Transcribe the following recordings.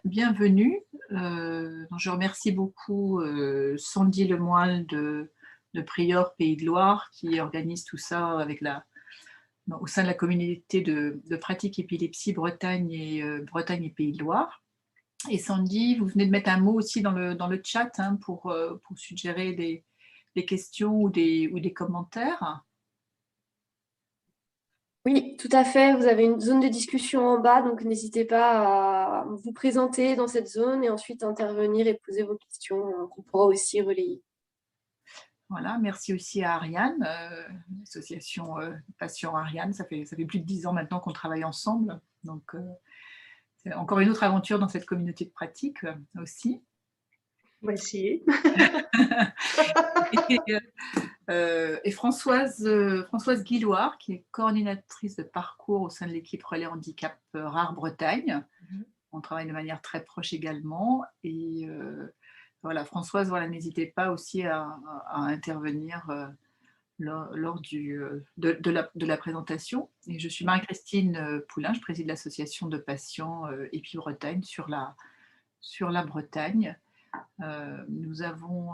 bienvenue. Donc je remercie beaucoup Sandy Lemoyle de Prior Pays de Loire qui organise tout ça avec au sein de la communauté de pratique épilepsie Bretagne et Pays de Loire. Et Sandy, vous venez de mettre un mot aussi dans le chat pour suggérer des questions ou des commentaires. Oui, tout à fait. Vous avez une zone de discussion en bas, donc n'hésitez pas à vous présenter dans cette zone et ensuite intervenir et poser vos questions qu'on pourra aussi relayer. Voilà, merci aussi à Ariane, l'association Passion Ariane. Ça fait plus de 10 ans maintenant qu'on travaille ensemble. Donc, c'est encore une autre aventure dans cette communauté de pratique aussi. On va essayer. Et Françoise Guilloire, qui est coordinatrice de parcours au sein de l'équipe Relais Handicap Rare Bretagne. On travaille de manière très proche également. Et voilà, Françoise, voilà, n'hésitez pas aussi à intervenir lors de la présentation. Et je suis Marie-Christine Poulain, je préside l'association de patients Épi Bretagne sur la Bretagne. Nous avons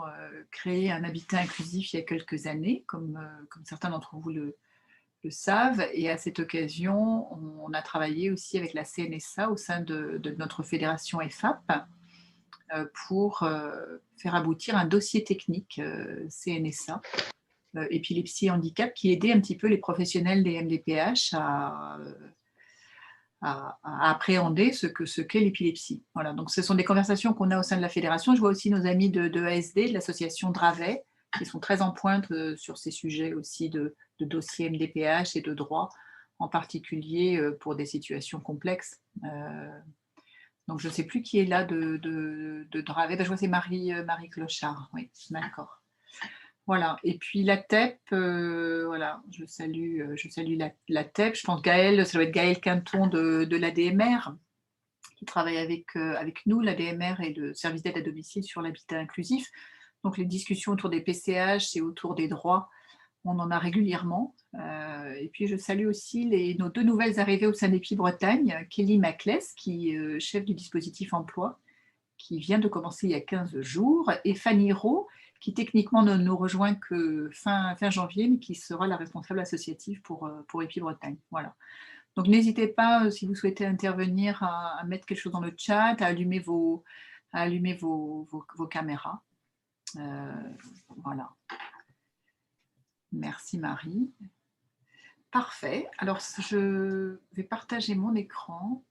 créé un habitat inclusif il y a quelques années, comme certains d'entre vous le savent, et à cette occasion, on a travaillé aussi avec la CNSA au sein de notre fédération EFAP pour faire aboutir un dossier technique CNSA, épilepsie et handicap, qui aidait un petit peu les professionnels des MDPH à appréhender ce qu'est l'épilepsie. Voilà, donc ce sont des conversations qu'on a au sein de la fédération. Je vois aussi nos amis de ASD, de l'association Dravet, qui sont très en pointe sur ces sujets aussi de dossiers MDPH et de droit, en particulier pour des situations complexes. Donc je ne sais plus qui est là de Dravet. Ben, je vois c'est Marie Clochard. Oui, d'accord. Voilà, et puis la TEP, voilà, je salue la TEP. Je pense Gaëlle, ça doit être Gaëlle Quinton de l'ADMR, qui travaille avec nous, l'ADMR et le service d'aide à domicile sur l'habitat inclusif. Donc les discussions autour des PCH et autour des droits, on en a régulièrement. Et puis je salue aussi nos 2 nouvelles arrivées au sein d'Épi Bretagne, Kelly Maclès, qui est chef du dispositif emploi, qui vient de commencer il y a 15 jours, et Fanny Rowe, qui techniquement ne nous rejoint que fin janvier, mais qui sera la responsable associative pour Épi Bretagne. Voilà. Donc n'hésitez pas, si vous souhaitez intervenir, à mettre quelque chose dans le chat, à allumer vos caméras. Voilà. Merci Marie. Parfait. Alors je vais partager mon écran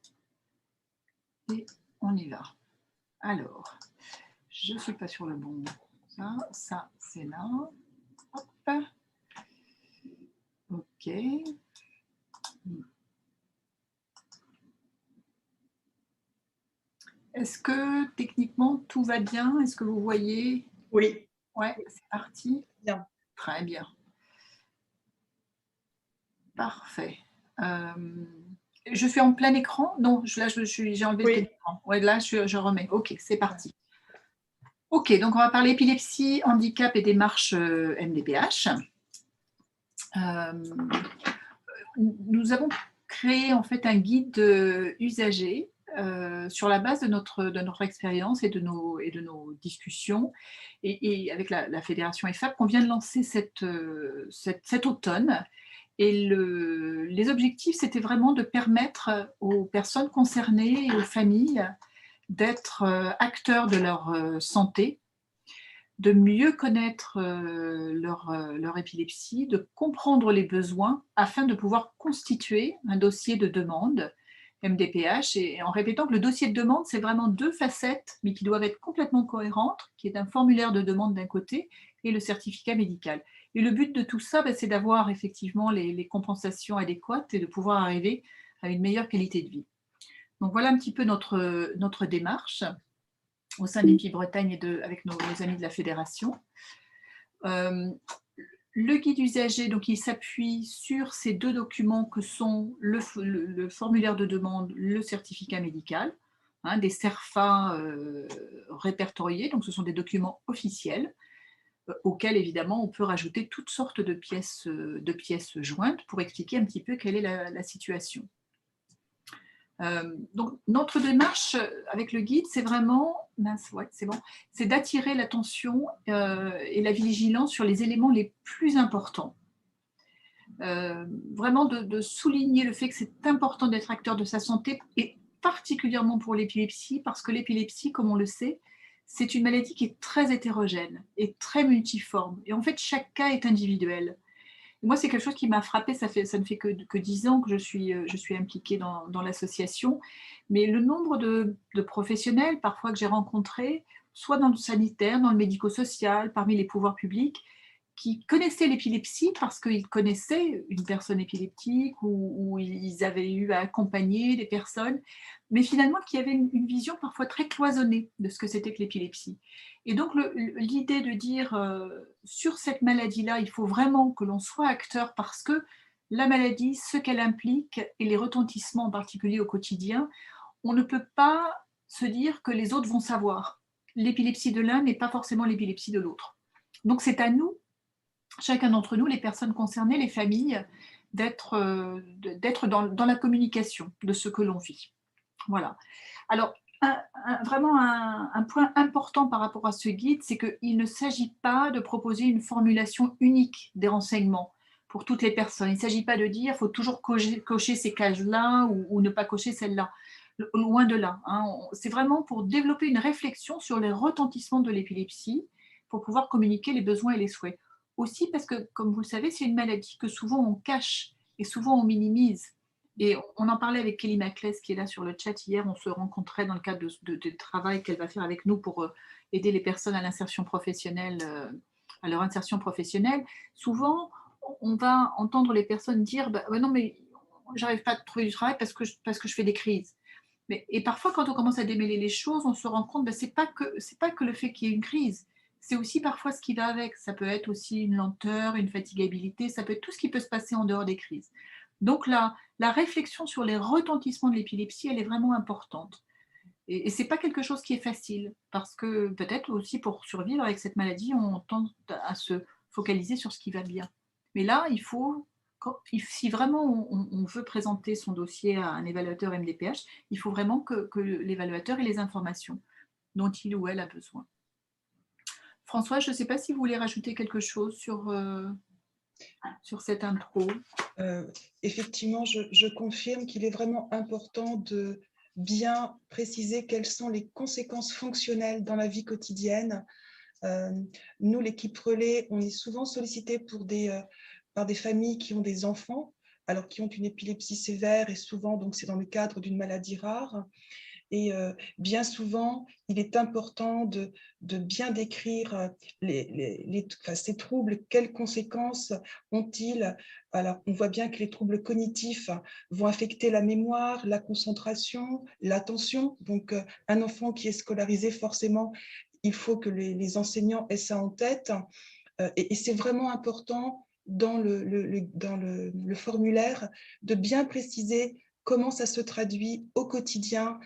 et on y va. Alors, je ne suis pas sur le bon. Ça c'est là. Hop. OK. Est-ce que techniquement tout va bien? Est-ce que vous voyez? Oui. Ouais, c'est parti. Bien. Très bien. Parfait. Je suis en plein écran? Non, là j'ai enlevé le écran. Ouais, là je remets. OK, c'est parti. OK, donc on va parler épilepsie, handicap et démarche MDPH. Nous avons créé en fait un guide usager sur la base de notre expérience et de nos discussions, et avec la fédération EFAP qu'on vient de lancer cet automne. Et les objectifs, c'était vraiment de permettre aux personnes concernées et aux familles d'être acteurs de leur santé, de mieux connaître leur épilepsie, de comprendre les besoins afin de pouvoir constituer un dossier de demande MDPH, et en répétant que le dossier de demande, c'est vraiment 2 facettes, mais qui doivent être complètement cohérentes, qui est un formulaire de demande d'un côté et le certificat médical. Et le but de tout ça, c'est d'avoir effectivement les compensations adéquates et de pouvoir arriver à une meilleure qualité de vie. Donc voilà un petit peu notre démarche au sein d'Épi Bretagne et avec nos amis de la fédération. Le guide usager, donc, il s'appuie sur ces 2 documents que sont le formulaire de demande, le certificat médical, des CERFA répertoriés, donc ce sont des documents officiels auxquels évidemment on peut rajouter toutes sortes de pièces jointes pour expliquer un petit peu quelle est la situation. Donc, notre démarche avec le guide, c'est vraiment, c'est bon, c'est d'attirer l'attention et la vigilance sur les éléments les plus importants. Vraiment de souligner le fait que c'est important d'être acteur de sa santé, et particulièrement pour l'épilepsie, parce que l'épilepsie, comme on le sait, c'est une maladie qui est très hétérogène et très multiforme. Et en fait, chaque cas est individuel. Moi, c'est quelque chose qui m'a frappée. Ça ne fait que 10 ans que je suis impliquée dans l'association. Mais le nombre de professionnels, parfois, que j'ai rencontrés, soit dans le sanitaire, dans le médico-social, parmi les pouvoirs publics, qui connaissaient l'épilepsie parce qu'ils connaissaient une personne épileptique ou ils avaient eu à accompagner des personnes, mais finalement qui avaient une vision parfois très cloisonnée de ce que c'était que l'épilepsie. Et donc l'idée de dire sur cette maladie-là, il faut vraiment que l'on soit acteur parce que la maladie, ce qu'elle implique et les retentissements en particulier au quotidien, on ne peut pas se dire que les autres vont savoir. L'épilepsie de l'un n'est pas forcément l'épilepsie de l'autre. Donc c'est à nous, chacun d'entre nous, les personnes concernées, les familles, d'être dans la communication de ce que l'on vit. Voilà. Alors, vraiment un point important par rapport à ce guide, c'est qu'il ne s'agit pas de proposer une formulation unique des renseignements pour toutes les personnes. Il ne s'agit pas de dire qu'il faut toujours cocher ces cases-là ou ne pas cocher celles-là. Loin de là. Hein. C'est vraiment pour développer une réflexion sur les retentissements de l'épilepsie, pour pouvoir communiquer les besoins et les souhaits. Aussi parce que, comme vous le savez, c'est une maladie que souvent on cache et souvent on minimise. Et on en parlait avec Kelly Maclès qui est là sur le chat hier. On se rencontrait dans le cadre de travail qu'elle va faire avec nous pour aider les personnes à l'insertion professionnelle, à leur insertion professionnelle. Souvent, on va entendre les personnes dire non, mais j'arrive pas à trouver du travail parce que je fais des crises. Et parfois, quand on commence à démêler les choses, on se rend compte que c'est pas que le fait qu'il y ait une crise. C'est aussi parfois ce qui va avec. Ça peut être aussi une lenteur, une fatigabilité, ça peut être tout ce qui peut se passer en dehors des crises. Donc la réflexion sur les retentissements de l'épilepsie, elle est vraiment importante. Et ce n'est pas quelque chose qui est facile, parce que peut-être aussi pour survivre avec cette maladie, on tend à se focaliser sur ce qui va bien. Mais là, si vraiment on veut présenter son dossier à un évaluateur MDPH, il faut vraiment que l'évaluateur ait les informations dont il ou elle a besoin. François, je ne sais pas si vous voulez rajouter quelque chose sur cette intro. Effectivement, je confirme qu'il est vraiment important de bien préciser quelles sont les conséquences fonctionnelles dans la vie quotidienne. Nous, l'équipe Relais, on est souvent sollicité par des familles qui ont des enfants, alors qui ont une épilepsie sévère, et souvent, donc, c'est dans le cadre d'une maladie rare. Et bien souvent, il est important de bien décrire ces troubles, quelles conséquences ont-ils. Alors, on voit bien que les troubles cognitifs vont affecter la mémoire, la concentration, l'attention. Donc, un enfant qui est scolarisé, forcément, il faut que les enseignants aient ça en tête. Et c'est vraiment important dans le formulaire de bien préciser comment ça se traduit au quotidien.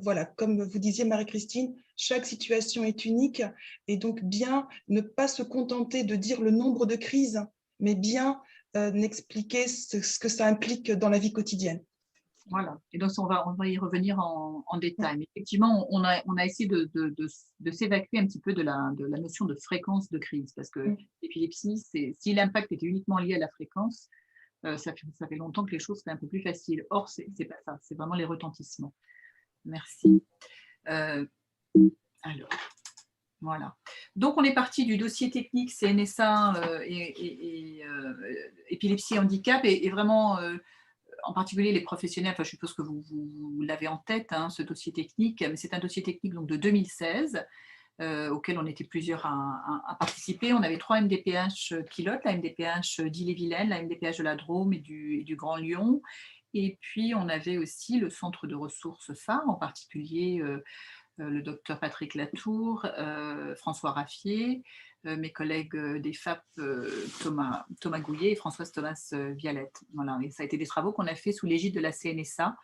Voilà, comme vous disiez, Marie-Christine, chaque situation est unique, et donc bien ne pas se contenter de dire le nombre de crises, mais bien expliquer ce que ça implique dans la vie quotidienne. Voilà, et donc on va y revenir en détail. Mais effectivement, on a essayé de s'évacuer un petit peu de la notion de fréquence de crise, parce que l'épilepsie, si l'impact était uniquement lié à la fréquence, ça fait longtemps que les choses seraient un peu plus faciles. Or, c'est pas ça, c'est vraiment les retentissements. Merci. Alors, voilà. Donc, on est parti du dossier technique CNSA épilepsie et handicap, et vraiment, en particulier les professionnels, enfin, je suppose que vous l'avez en tête, hein, ce dossier technique, mais c'est un dossier technique donc, de 2016, auquel on était plusieurs à participer. On avait 3 MDPH pilotes, la MDPH d'Ille-et-Vilaine, la MDPH de la Drôme et du Grand Lyon. Et puis, on avait aussi le centre de ressources phare, en particulier le docteur Patrick Latour, François Raffier, mes collègues des FAP, Thomas Gouillet et Françoise Thomas Vialette. Voilà. Et ça a été des travaux qu'on a fait sous l'égide de la CNSA,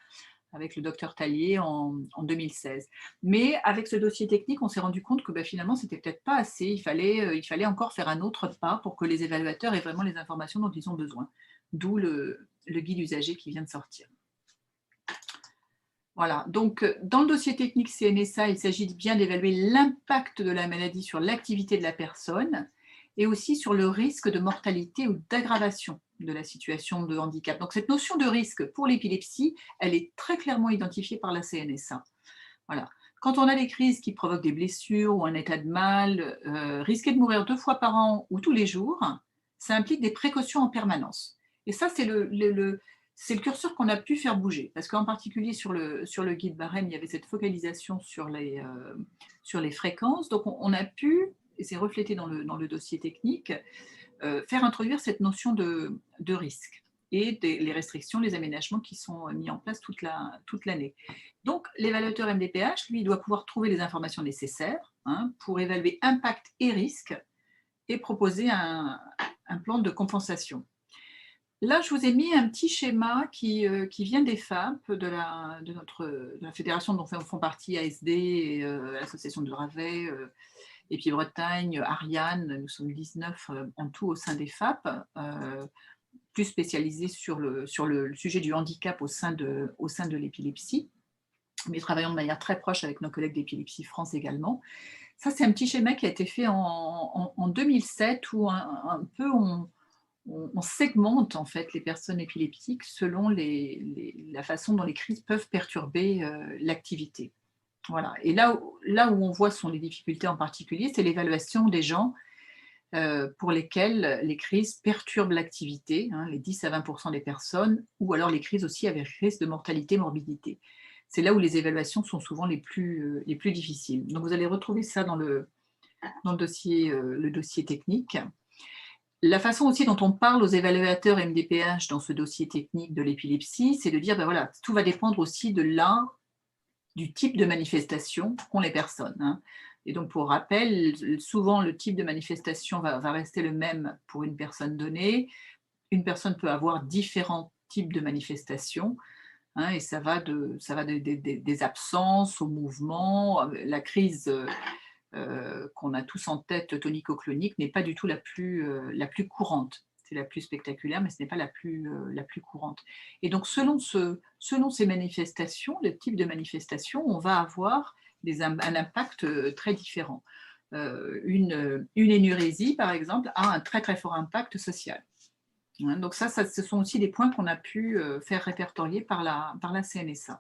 avec le docteur Tallier en 2016. Mais avec ce dossier technique, on s'est rendu compte que finalement, ce n'était peut-être pas assez. Il fallait encore faire un autre pas pour que les évaluateurs aient vraiment les informations dont ils ont besoin. D'où le guide usager qui vient de sortir. Voilà, donc dans le dossier technique CNSA, il s'agit bien d'évaluer l'impact de la maladie sur l'activité de la personne et aussi sur le risque de mortalité ou d'aggravation de la situation de handicap. Donc cette notion de risque pour l'épilepsie, elle est très clairement identifiée par la CNSA. Voilà. Quand on a des crises qui provoquent des blessures ou un état de mal, risquer de mourir 2 fois par an ou tous les jours, ça implique des précautions en permanence. Et ça, c'est c'est le curseur qu'on a pu faire bouger, parce qu'en particulier sur le guide barème, il y avait cette focalisation sur les fréquences. Donc, on a pu, et c'est reflété dans le dossier technique, faire introduire cette notion de risque et les restrictions, les aménagements qui sont mis en place toute l'année. Donc, l'évaluateur MDPH, lui, doit pouvoir trouver les informations nécessaires pour évaluer impact et risque et proposer un plan de compensation. Là, je vous ai mis un petit schéma qui vient des FAP, de la fédération dont font partie ASD, et, l'association de Dravet, Épi-Bretagne, Ariane, nous sommes 19 en tout au sein des FAP, plus spécialisés sur le sujet du handicap au sein de l'épilepsie. Mais travaillons de manière très proche avec nos collègues d'Épilepsie France également. Ça, c'est un petit schéma qui a été fait en 2007 où un peu on segmente en fait les personnes épileptiques selon la façon dont les crises peuvent perturber l'activité. Voilà. Et là où on voit sont les difficultés en particulier, c'est l'évaluation des gens pour lesquels les crises perturbent l'activité, les 10 à 20% des personnes, ou alors les crises aussi avec risque de mortalité, morbidité. C'est là où les évaluations sont souvent les plus difficiles. Donc vous allez retrouver ça dans le dossier technique. La façon aussi dont on parle aux évaluateurs MDPH dans ce dossier technique de l'épilepsie, c'est de dire, ben voilà, tout va dépendre aussi du type de manifestation qu'ont les personnes. Et donc, pour rappel, souvent, le type de manifestation va rester le même pour une personne donnée. Une personne peut avoir différents types de manifestations, et ça va des absences au mouvement. La crise qu'on a tous en tête, tonico-clonique, n'est pas du tout la plus courante. C'est la plus spectaculaire, mais ce n'est pas la plus courante. Et donc, selon ces manifestations, le type de manifestation, on va avoir un impact très différent. Une énurésie, par exemple, a un très très fort impact social. Donc ça, ce sont aussi des points qu'on a pu faire répertorier par la CNSA.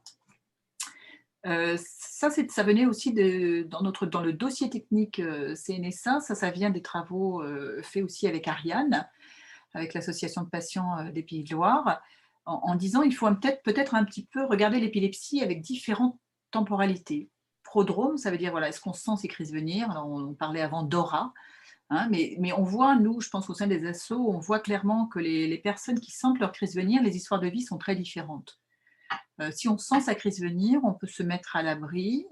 Ça venait aussi dans le dossier technique CNSA, ça vient des travaux faits aussi avec Ariane, avec l'association de patients des Pays de Loire, en disant il faut peut-être un petit peu regarder l'épilepsie avec différentes temporalités. Prodrome, ça veut dire, voilà, est-ce qu'on sent ces crises venir? Alors, on parlait avant d'aura, mais on voit, nous, je pense au sein des assos, on voit clairement que les personnes qui sentent leur crise venir, les histoires de vie sont très différentes. Si on sent sa crise venir, on peut se mettre à l'abri,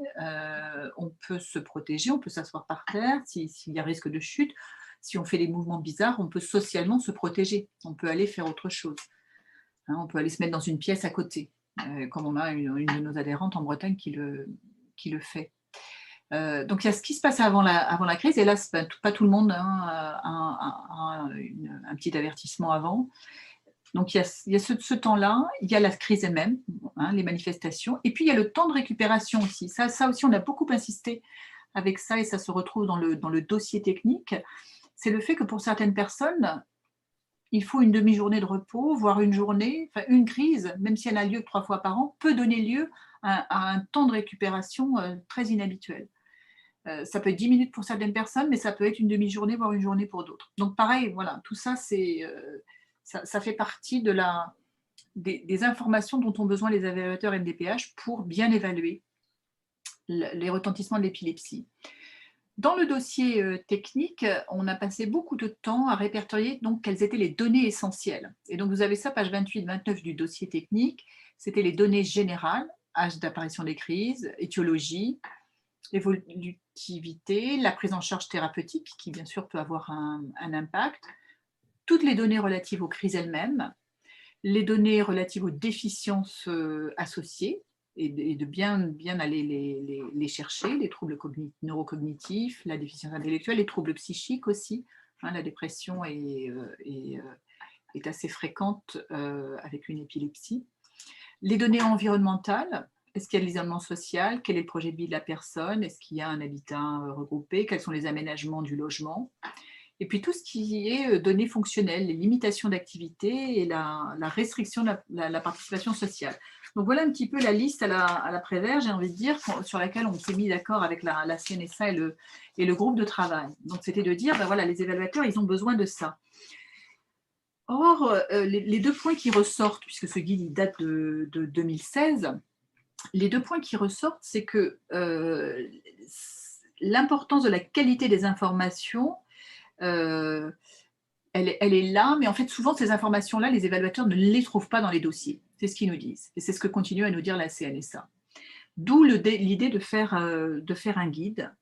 on peut se protéger, on peut s'asseoir par terre s'il y a risque de chute. Si on fait des mouvements bizarres, on peut socialement se protéger. On peut aller faire autre chose. On peut aller se mettre dans une pièce à côté, comme on a une de nos adhérentes en Bretagne qui le fait. Donc, il y a ce qui se passe avant la crise. Et là, pas tout le monde a un petit avertissement avant. Donc, il y a ce temps-là, il y a la crise elle-même, les manifestations, et puis il y a le temps de récupération aussi. Ça aussi, on a beaucoup insisté avec ça, et ça se retrouve dans le dossier technique. C'est le fait que pour certaines personnes, il faut une demi-journée de repos, voire une journée. Enfin, une crise, même si elle a lieu 3 fois par an, peut donner lieu à un temps de récupération très inhabituel. Ça peut être 10 minutes pour certaines personnes, mais ça peut être une demi-journée, voire une journée pour d'autres. Donc pareil, voilà, tout ça, ça fait partie des informations dont ont besoin les évaluateurs MDPH pour bien évaluer les retentissements de l'épilepsie. Dans le dossier technique, on a passé beaucoup de temps à répertorier donc quelles étaient les données essentielles. Et donc vous avez ça, page 28-29 du dossier technique. C'était les données générales, âge d'apparition des crises, étiologie, évolutivité, la prise en charge thérapeutique, qui bien sûr peut avoir un impact, toutes les données relatives aux crises elles-mêmes, les données relatives aux déficiences associées, et de bien aller les chercher, les troubles neurocognitifs, la déficience intellectuelle, les troubles psychiques aussi. La dépression est assez fréquente avec une épilepsie. Les données environnementales, Est-ce qu'il y a de l'isolement social? Quel est le projet de vie de la personne? Est-ce qu'il y a un habitat regroupé? Quels sont les aménagements du logement? Et puis tout ce qui est données fonctionnelles, les limitations d'activité et la restriction de la participation sociale. Donc voilà un petit peu la liste à la Prévert, j'ai envie de dire, sur laquelle on s'est mis d'accord avec la CNSA et le groupe de travail. Donc c'était de dire, ben voilà, les évaluateurs, ils ont besoin de ça. Or, les deux points qui ressortent, puisque ce guide il date de 2016, les deux points qui ressortent, c'est que l'importance de la qualité des informations, elle est là, mais en fait, souvent, ces informations-là, les évaluateurs ne les trouvent pas dans les dossiers. C'est ce qu'ils nous disent. Et c'est ce que continue à nous dire la CNSA. D'où l'idée de faire un guide.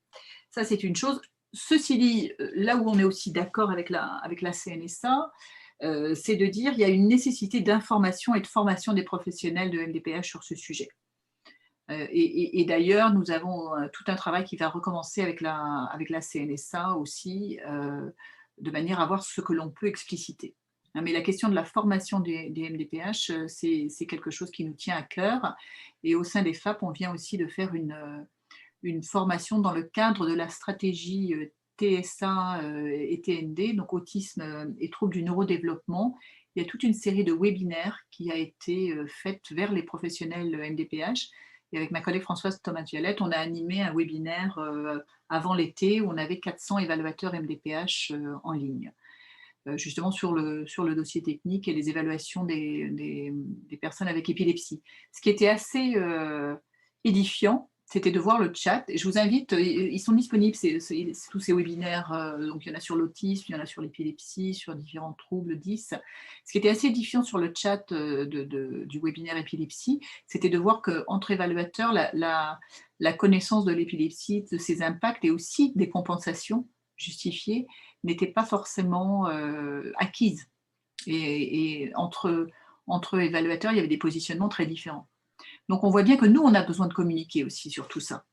Ça, c'est une chose. Ceci dit, là où on est aussi d'accord avec la CNSA, c'est de dire qu'il y a une nécessité d'information et de formation des professionnels de MDPH sur ce sujet. Et d'ailleurs, nous avons tout un travail qui va recommencer avec la CNSA aussi, de manière à voir ce que l'on peut expliciter. Mais la question de la formation des MDPH, c'est quelque chose qui nous tient à cœur. Et au sein des FAP, on vient aussi de faire une formation dans le cadre de la stratégie TSA et TND, donc autisme et troubles du neurodéveloppement. Il y a toute une série de webinaires qui a été faite vers les professionnels MDPH. Et avec ma collègue Françoise Thomas-Violette, on a animé un webinaire avant l'été où on avait 400 évaluateurs MDPH en ligne, justement sur le dossier technique et les évaluations des personnes avec épilepsie. Ce qui était assez édifiant, c'était de voir le chat. Et je vous invite, ils sont disponibles, tous ces webinaires, donc il y en a sur l'autisme, il y en a sur l'épilepsie, sur différents troubles 10. Ce qui était assez édifiant sur le chat du webinaire épilepsie, c'était de voir qu'entre évaluateurs, la connaissance de l'épilepsie, de ses impacts et aussi des compensations justifiées n'était pas forcément acquise. Et entre évaluateurs, il y avait des positionnements très différents. Donc, on voit bien que nous, on a besoin de communiquer aussi sur tout ça.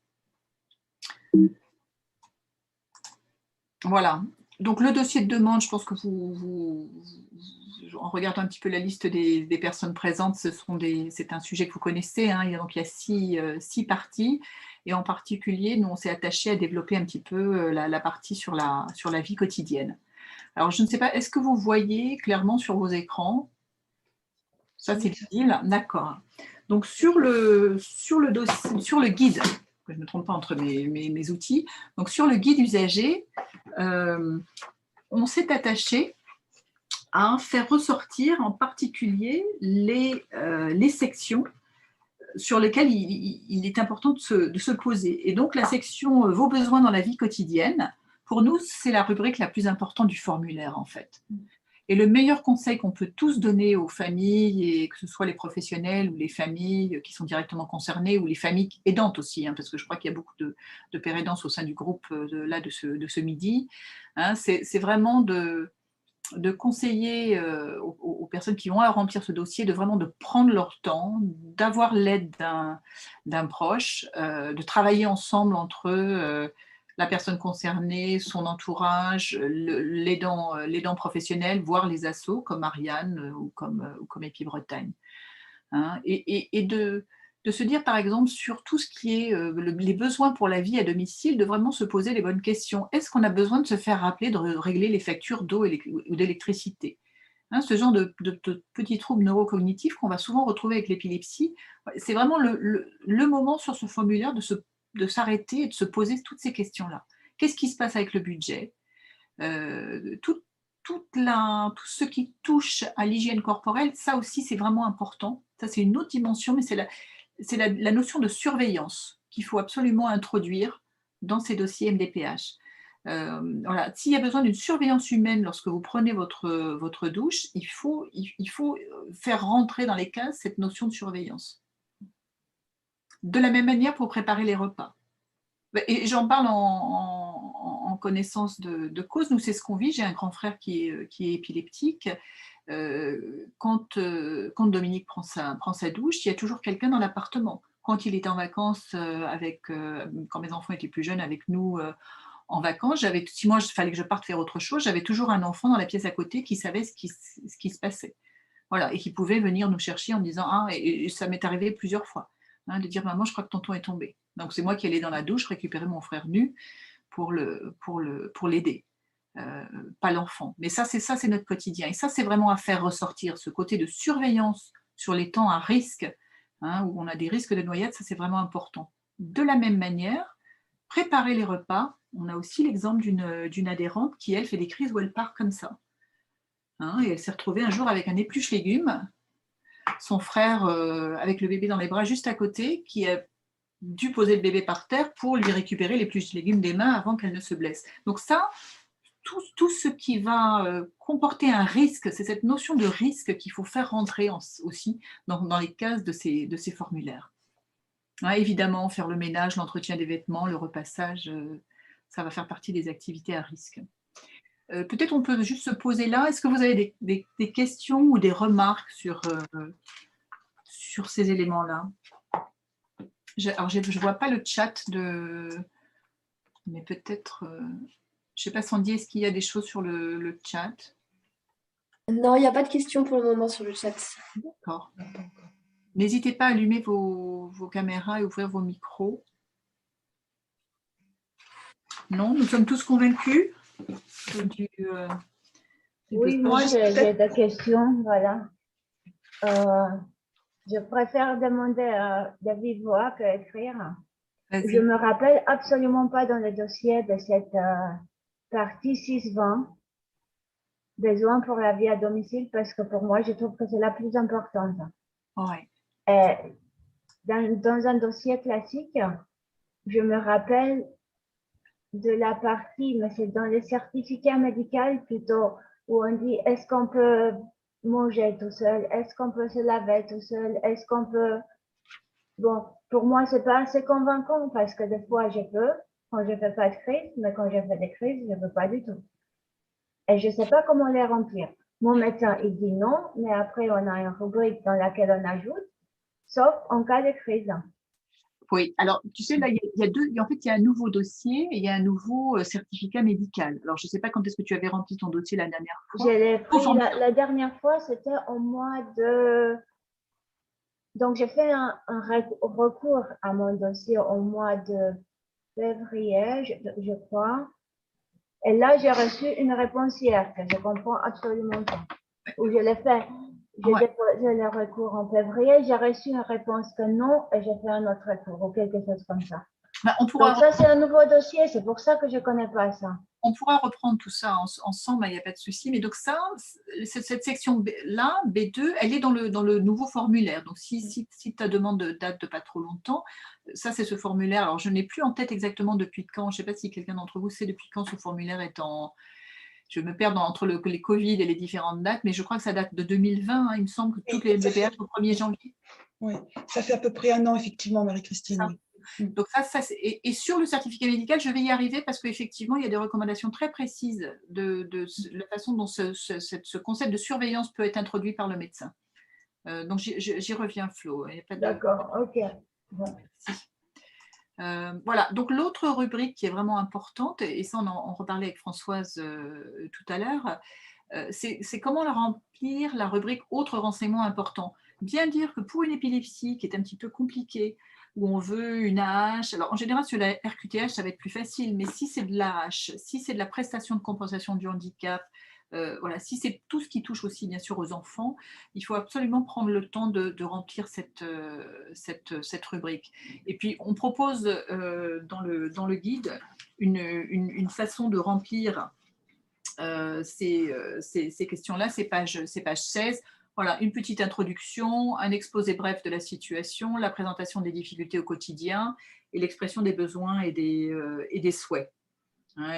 Voilà. Donc, le dossier de demande, je pense que en regardant un petit peu la liste des personnes présentes, c'est un sujet que vous connaissez. Hein. Donc, il y a six parties. Et en particulier, nous, on s'est attaché à développer un petit peu la partie sur la vie quotidienne. Alors, je ne sais pas, est-ce que vous voyez clairement sur vos écrans? Ça, c'est utile. D'accord. Donc, sur le guide, que je ne me trompe pas entre mes outils, donc sur le guide usager, on s'est attaché à faire ressortir en particulier les sections sur lesquelles il est important de se poser. Et donc, la section « Vos besoins dans la vie quotidienne », pour nous, c'est la rubrique la plus importante du formulaire, en fait. Et le meilleur conseil qu'on peut tous donner aux familles, et que ce soit les professionnels ou les familles qui sont directement concernées, ou les familles aidantes aussi, hein, parce que je crois qu'il y a beaucoup de pères aidants au sein du groupe de ce midi, hein, c'est vraiment de conseiller aux personnes qui vont remplir ce dossier, de vraiment de prendre leur temps, d'avoir l'aide d'un proche, de travailler ensemble entre eux, la personne concernée, son entourage, l'aidant professionnel, voire les assos comme Ariane ou comme Épi-Bretagne. Hein, et de se dire, par exemple, sur tout ce qui est les besoins pour la vie à domicile, de vraiment se poser les bonnes questions. Est-ce qu'on a besoin de se faire rappeler de régler les factures d'eau ou d'électricité? Hein, ce genre de petits troubles neurocognitifs qu'on va souvent retrouver avec l'épilepsie, c'est vraiment le moment sur ce formulaire de s'arrêter et de se poser toutes ces questions-là. Qu'est-ce qui se passe avec le budget? Tout ce qui touche à l'hygiène corporelle, ça aussi c'est vraiment important. Ça c'est une autre dimension, mais c'est la notion de surveillance qu'il faut absolument introduire dans ces dossiers MDPH. Voilà. S'il y a besoin d'une surveillance humaine lorsque vous prenez votre douche, il faut faire rentrer dans les cases cette notion de surveillance. De la même manière pour préparer les repas. Et j'en parle en connaissance de cause. Nous, c'est ce qu'on vit. J'ai un grand frère qui est épileptique. Quand Dominique prend sa douche, il y a toujours quelqu'un dans l'appartement. Quand il est en vacances, quand mes enfants étaient plus jeunes avec nous en vacances, si moi il fallait que je parte faire autre chose, j'avais toujours un enfant dans la pièce à côté qui savait ce qui se passait. Voilà, et qui pouvait venir nous chercher en disant « Ah », et ça m'est arrivé plusieurs fois. de dire maman, je crois que tonton est tombé. Donc c'est moi qui allais dans la douche récupérer mon frère nu pour l'aider, pas l'enfant. Mais ça c'est notre quotidien. Et ça, c'est vraiment à faire ressortir ce côté de surveillance sur les temps à risque, où on a des risques de noyade, ça c'est vraiment important. De la même manière, préparer les repas. On a aussi l'exemple d'une adhérente qui, elle, fait des crises où elle part comme ça. Et elle s'est retrouvée un jour avec un épluche légumes, son frère avec le bébé dans les bras juste à côté, qui a dû poser le bébé par terre pour lui récupérer l'épluche légumes des mains avant qu'elle ne se blesse. Donc ça, tout ce qui va comporter un risque, c'est cette notion de risque qu'il faut faire rentrer aussi dans les cases de ces formulaires. Évidemment, faire le ménage, l'entretien des vêtements, le repassage, ça va faire partie des activités à risque. Peut-être on peut juste se poser là. Est-ce que vous avez des questions ou des remarques sur ces éléments-là? Alors, je ne vois pas le chat mais peut-être... je ne sais pas, Sandy, est-ce qu'il y a des choses sur le chat? Non, il n'y a pas de questions pour le moment sur le chat. D'accord. N'hésitez pas à allumer vos caméras et ouvrir vos micros. Non, nous sommes tous convaincus Oui, moi j'ai des questions, voilà. Je préfère demander de vive voix qu'écrire. Je ne me rappelle absolument pas dans le dossier de cette partie 6.20, besoin pour la vie à domicile, parce que pour moi, je trouve que c'est la plus importante. Ouais. Dans un dossier classique, je me rappelle de la partie, mais c'est dans le certificat médical plutôt, où on dit est-ce qu'on peut manger tout seul, est-ce qu'on peut se laver tout seul, est-ce qu'on peut... Bon, pour moi, c'est pas assez convaincant parce que des fois, je peux quand je fais pas de crise, mais quand je fais des crises, je peux pas du tout. Et je sais pas comment les remplir. Mon médecin, il dit non, mais après, on a une rubrique dans laquelle on ajoute, sauf en cas de crise. Oui, alors tu sais, là, il y a deux, en fait, il y a un nouveau dossier et il y a un nouveau certificat médical. Alors, je ne sais pas quand est-ce que tu avais rempli ton dossier la dernière fois. Je l'ai pris la dernière fois, c'était au mois de... Donc, j'ai fait un recours à mon dossier au mois de février, je crois. Et là, j'ai reçu une réponse hier que je comprends absolument pas. Où je l'ai fait, j'ai déposé le recours en février, j'ai reçu une réponse que non, et j'ai fait un autre recours ou quelque chose comme ça. Donc ça, c'est un nouveau dossier, c'est pour ça que je ne connais pas ça. On pourra reprendre tout ça ensemble, il n'y a pas de souci. Mais donc ça, cette section-là, B2, elle est dans le nouveau formulaire. Donc si ta demande date de pas trop longtemps, ça c'est ce formulaire. Alors je n'ai plus en tête exactement depuis quand, je ne sais pas si quelqu'un d'entre vous sait depuis quand ce formulaire est en... Je me perds entre les Covid et les différentes dates, mais je crois que ça date de 2020. Il me semble que toutes les MDPH au 1er janvier. Oui, ça fait à peu près un an, effectivement, Marie-Christine. Oui. Donc et sur le certificat médical, je vais y arriver parce qu'effectivement, il y a des recommandations très précises de la façon dont ce concept de surveillance peut être introduit par le médecin. Donc, j'y reviens, Flo. D'accord, ok. Bon. Voilà, donc l'autre rubrique qui est vraiment importante, et ça on reparlait avec Françoise tout à l'heure, c'est comment remplir la rubrique autres renseignements importants. Bien dire que pour une épilepsie qui est un petit peu compliquée, où on veut une AH, alors en général sur la RQTH ça va être plus facile, mais si c'est de l'AH, si c'est de la prestation de compensation du handicap, voilà, si c'est tout ce qui touche aussi bien sûr aux enfants, il faut absolument prendre le temps de remplir cette rubrique. Et puis on propose dans le guide une façon de remplir ces questions-là, ces pages 16. Voilà, une petite introduction, un exposé bref de la situation, la présentation des difficultés au quotidien et l'expression des besoins et des souhaits.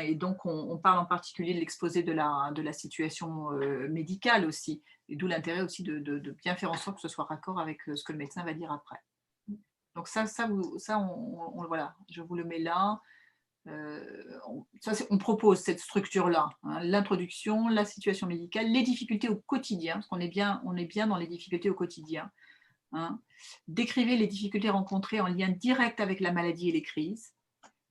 Et donc, on parle en particulier de l'exposé de la situation médicale aussi, et d'où l'intérêt aussi de bien faire en sorte que ce soit raccord avec ce que le médecin va dire après. Donc voilà, je vous le mets là. On propose cette structure-là, l'introduction, la situation médicale, les difficultés au quotidien, parce qu'on est bien dans les difficultés au quotidien. Décrivez les difficultés rencontrées en lien direct avec la maladie et les crises.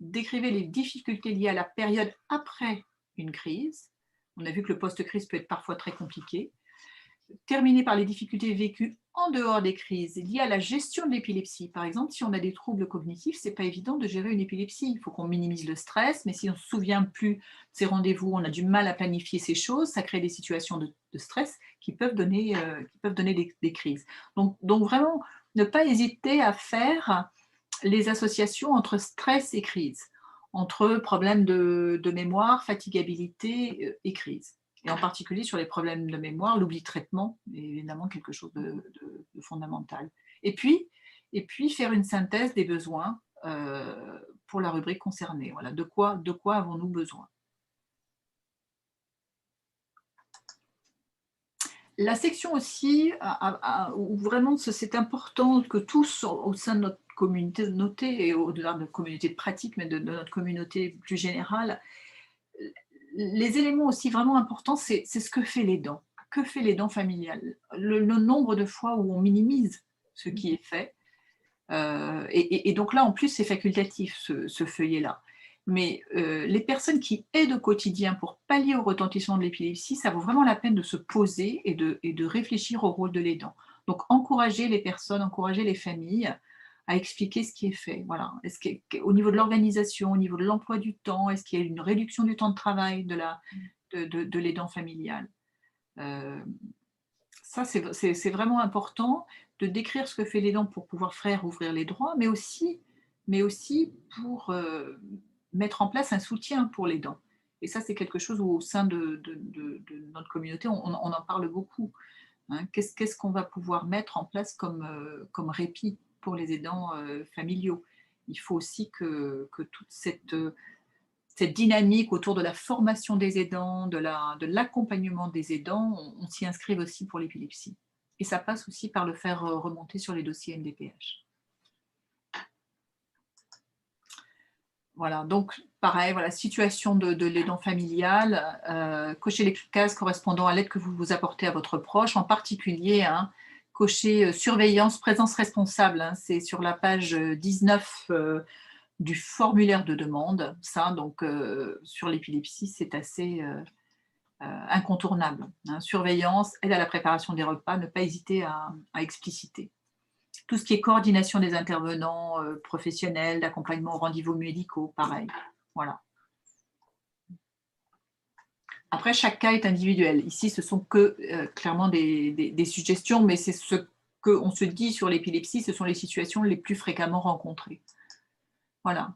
Décrivez les difficultés liées à la période après une crise. On a vu que le post-crise peut être parfois très compliqué. terminer par les difficultés vécues en dehors des crises liées à la gestion de l'épilepsie. Par exemple, si on a des troubles cognitifs, ce n'est pas évident de gérer une épilepsie. Il faut qu'on minimise le stress, mais si on ne se souvient plus de ses rendez-vous, on a du mal à planifier ces choses, ça crée des situations de stress qui peuvent donner des crises. Donc vraiment, ne pas hésiter à faire les associations entre stress et crise, entre problèmes de mémoire, fatigabilité et crise. Et en particulier sur les problèmes de mémoire, l'oubli-traitement est évidemment quelque chose de fondamental. Et puis, faire une synthèse des besoins pour la rubrique concernée. Voilà, de quoi avons-nous besoin? La section aussi, où vraiment c'est important que tous au sein de notre communauté, et au-delà de notre communauté de pratique, mais de notre communauté plus générale, les éléments aussi vraiment importants, c'est ce que fait l'aidant. Que fait l'aidant familial? Le nombre de fois où on minimise ce qui est fait. Et donc là, en plus, c'est facultatif, ce feuillet-là. Mais les personnes qui aident au quotidien pour pallier au retentissement de l'épilepsie, ça vaut vraiment la peine de se poser et de réfléchir au rôle de l'aidant. Donc, encourager les personnes, encourager les familles à expliquer ce qui est fait. Voilà. Au niveau de l'organisation, au niveau de l'emploi du temps, est-ce qu'il y a une réduction du temps de travail de l'aidant familial? Ça, c'est vraiment important de décrire ce que fait l'aidant pour pouvoir faire ouvrir les droits, mais aussi pour mettre en place un soutien pour l'aidant. Et ça, c'est quelque chose où, au sein de notre communauté, on en parle beaucoup. Hein. Qu'est-ce qu'on va pouvoir mettre en place comme répit pour les aidants familiaux? Il faut aussi que toute cette dynamique autour de la formation des aidants, de l'accompagnement des aidants, on s'y inscrive aussi pour l'épilepsie. Et ça passe aussi par le faire remonter sur les dossiers MDPH. Voilà, donc pareil, voilà, situation de l'aidant familial, cochez les cases correspondant à l'aide que vous apportez à votre proche, en particulier, hein, cochez surveillance, présence responsable, hein, c'est sur la page 19 du formulaire de demande, ça, donc sur l'épilepsie, c'est assez incontournable. Hein. Surveillance, aide à la préparation des repas, ne pas hésiter à expliciter. Tout ce qui est coordination des intervenants professionnels, d'accompagnement aux rendez-vous médicaux, pareil. Voilà. Après, chaque cas est individuel. Ici, ce sont que clairement des suggestions, mais c'est ce qu'on se dit sur l'épilepsie, ce sont les situations les plus fréquemment rencontrées. Voilà.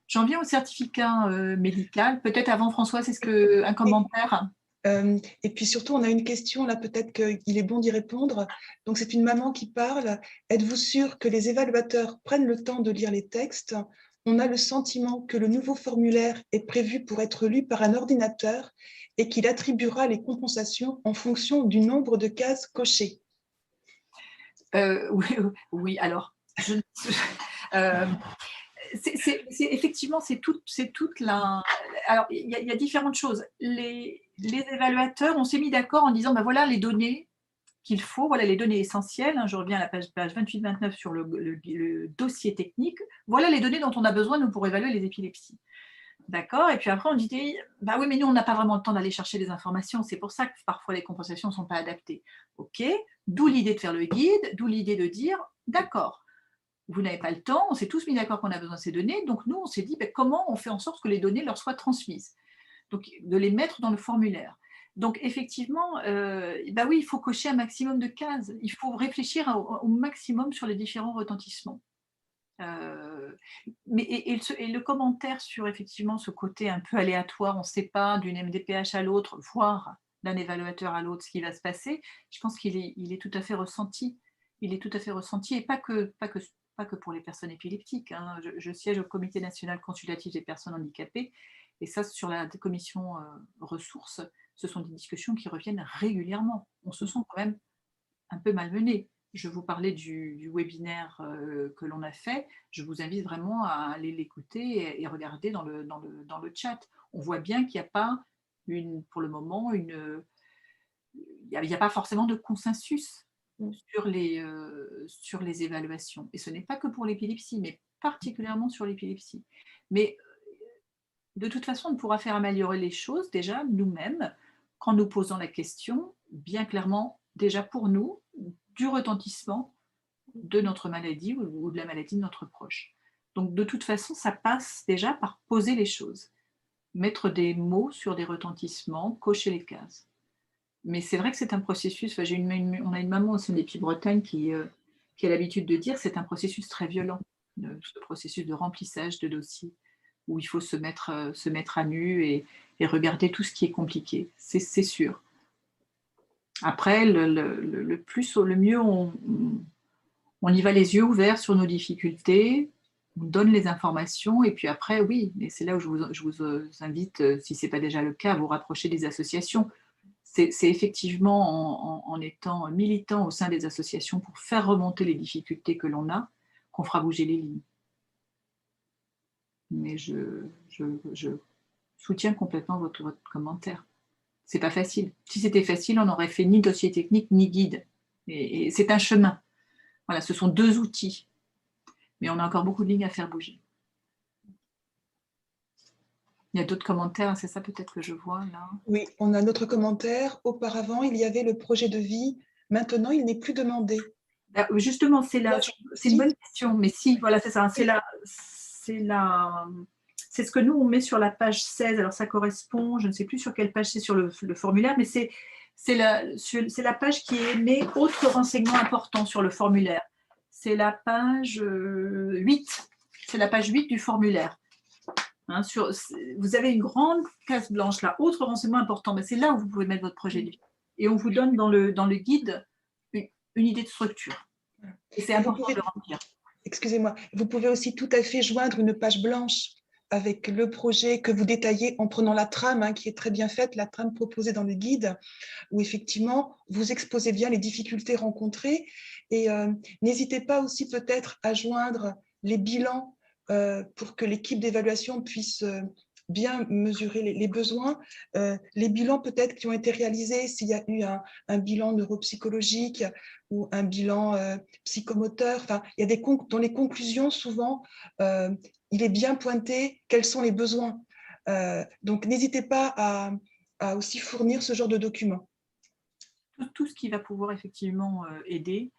J'en viens au certificat médical. Peut-être avant, François, c'est un commentaire? Et puis surtout, on a une question, là peut-être qu'il est bon d'y répondre. Donc c'est une maman qui parle. Êtes-vous sûr que les évaluateurs prennent le temps de lire les textes? On a le sentiment que le nouveau formulaire est prévu pour être lu par un ordinateur et qu'il attribuera les compensations en fonction du nombre de cases cochées. Oui, alors, effectivement, c'est toute la... Alors, il y a différentes choses. Les évaluateurs, on s'est mis d'accord en disant, ben voilà les données qu'il faut, voilà les données essentielles. Hein, je reviens à la page 28-29 sur le dossier technique. Voilà les données dont on a besoin, nous, pour évaluer les épilepsies. D'accord. Et puis après, on dit, bah oui, mais nous, on n'a pas vraiment le temps d'aller chercher des informations. C'est pour ça que parfois les compensations ne sont pas adaptées. OK. D'où l'idée de faire le guide, d'où l'idée de dire, d'accord, vous n'avez pas le temps, on s'est tous mis d'accord qu'on a besoin de ces données. Donc nous, on s'est dit, ben, comment on fait en sorte que les données leur soient transmises? Donc, de les mettre dans le formulaire. Donc, effectivement, bah oui, il faut cocher un maximum de cases. Il faut réfléchir au maximum sur les différents retentissements. Et le commentaire sur effectivement ce côté un peu aléatoire, on ne sait pas d'une MDPH à l'autre, voire d'un évaluateur à l'autre ce qui va se passer, je pense qu'il est tout à fait ressenti. Il est tout à fait ressenti, et pas que pour les personnes épileptiques. Hein. Je siège au Comité national consultatif des personnes handicapées, et ça, sur la commission ressources, ce sont des discussions qui reviennent régulièrement. On se sent quand même un peu malmené. Je vous parlais du webinaire que l'on a fait. Je vous invite vraiment à aller l'écouter et regarder dans le chat. On voit bien qu'il n'y a pas, pour le moment, il n'y a pas forcément de consensus sur les évaluations. Et ce n'est pas que pour l'épilepsie, mais particulièrement sur l'épilepsie. Mais de toute façon, on pourra faire améliorer les choses déjà nous-mêmes, qu'en nous posant la question bien clairement déjà pour nous, du retentissement de notre maladie ou de la maladie de notre proche. Donc de toute façon, ça passe déjà par poser les choses, mettre des mots sur des retentissements, cocher les cases. Mais c'est vrai que c'est un processus, on a une maman au sein d'Épi Bretagne qui a l'habitude de dire que c'est un processus très violent, ce processus de remplissage de dossiers, où il faut se mettre à nu et regarder tout ce qui est compliqué, c'est sûr. Après, le mieux, on y va les yeux ouverts sur nos difficultés, on donne les informations, et puis après, oui, et c'est là où je vous invite, si ce n'est pas déjà le cas, à vous rapprocher des associations. C'est effectivement en étant militant au sein des associations pour faire remonter les difficultés que l'on a, qu'on fera bouger les lignes. Mais je soutiens complètement votre commentaire. C'est pas facile. Si c'était facile, on n'aurait fait ni dossier technique, ni guide. Et c'est un chemin. Voilà, ce sont 2 outils. Mais on a encore beaucoup de lignes à faire bouger. Il y a d'autres commentaires, c'est ça peut-être que je vois là. Oui, on a un autre commentaire. Auparavant, il y avait le projet de vie. Maintenant, il n'est plus demandé. Justement, c'est une bonne question. Mais si, voilà, c'est ça. C'est ce que nous, on met sur la page 16. Alors, ça correspond, je ne sais plus sur quelle page c'est sur le formulaire, mais c'est la page qui est met autres renseignements importants sur le formulaire. C'est la page 8. C'est la page 8 du formulaire. Hein, vous avez une grande case blanche là, autres renseignements importants. Mais c'est là où vous pouvez mettre votre projet de vie. Et on vous donne dans le guide une idée de structure. Et c'est important de le remplir. Excusez-moi, vous pouvez aussi tout à fait joindre une page blanche avec le projet que vous détaillez en prenant la trame, qui est très bien faite, la trame proposée dans le guide, où effectivement, vous exposez bien les difficultés rencontrées. Et n'hésitez pas aussi peut-être à joindre les bilans pour que l'équipe d'évaluation puisse bien mesurer les besoins. Les bilans peut-être qui ont été réalisés, s'il y a eu un bilan neuropsychologique ou un bilan psychomoteur. Enfin, il y a dans les conclusions, souvent, il est bien pointé quels sont les besoins. Donc, n'hésitez pas à aussi fournir ce genre de documents. Tout ce qui va pouvoir effectivement aider.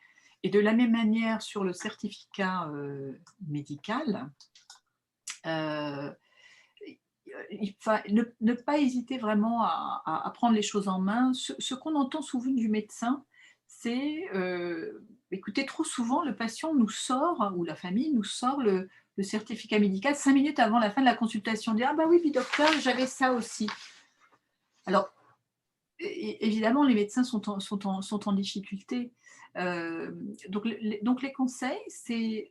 Et de la même manière, sur le certificat médical, ne pas hésiter vraiment à prendre les choses en main. Ce qu'on entend souvent du médecin, c'est, écoutez, trop souvent, le patient nous sort, ou la famille nous sort le certificat médical 5 minutes avant la fin de la consultation. On dit « Ah bah oui, puis docteur, j'avais ça aussi ». Alors, évidemment, les médecins sont en difficulté. Donc, les conseils, c'est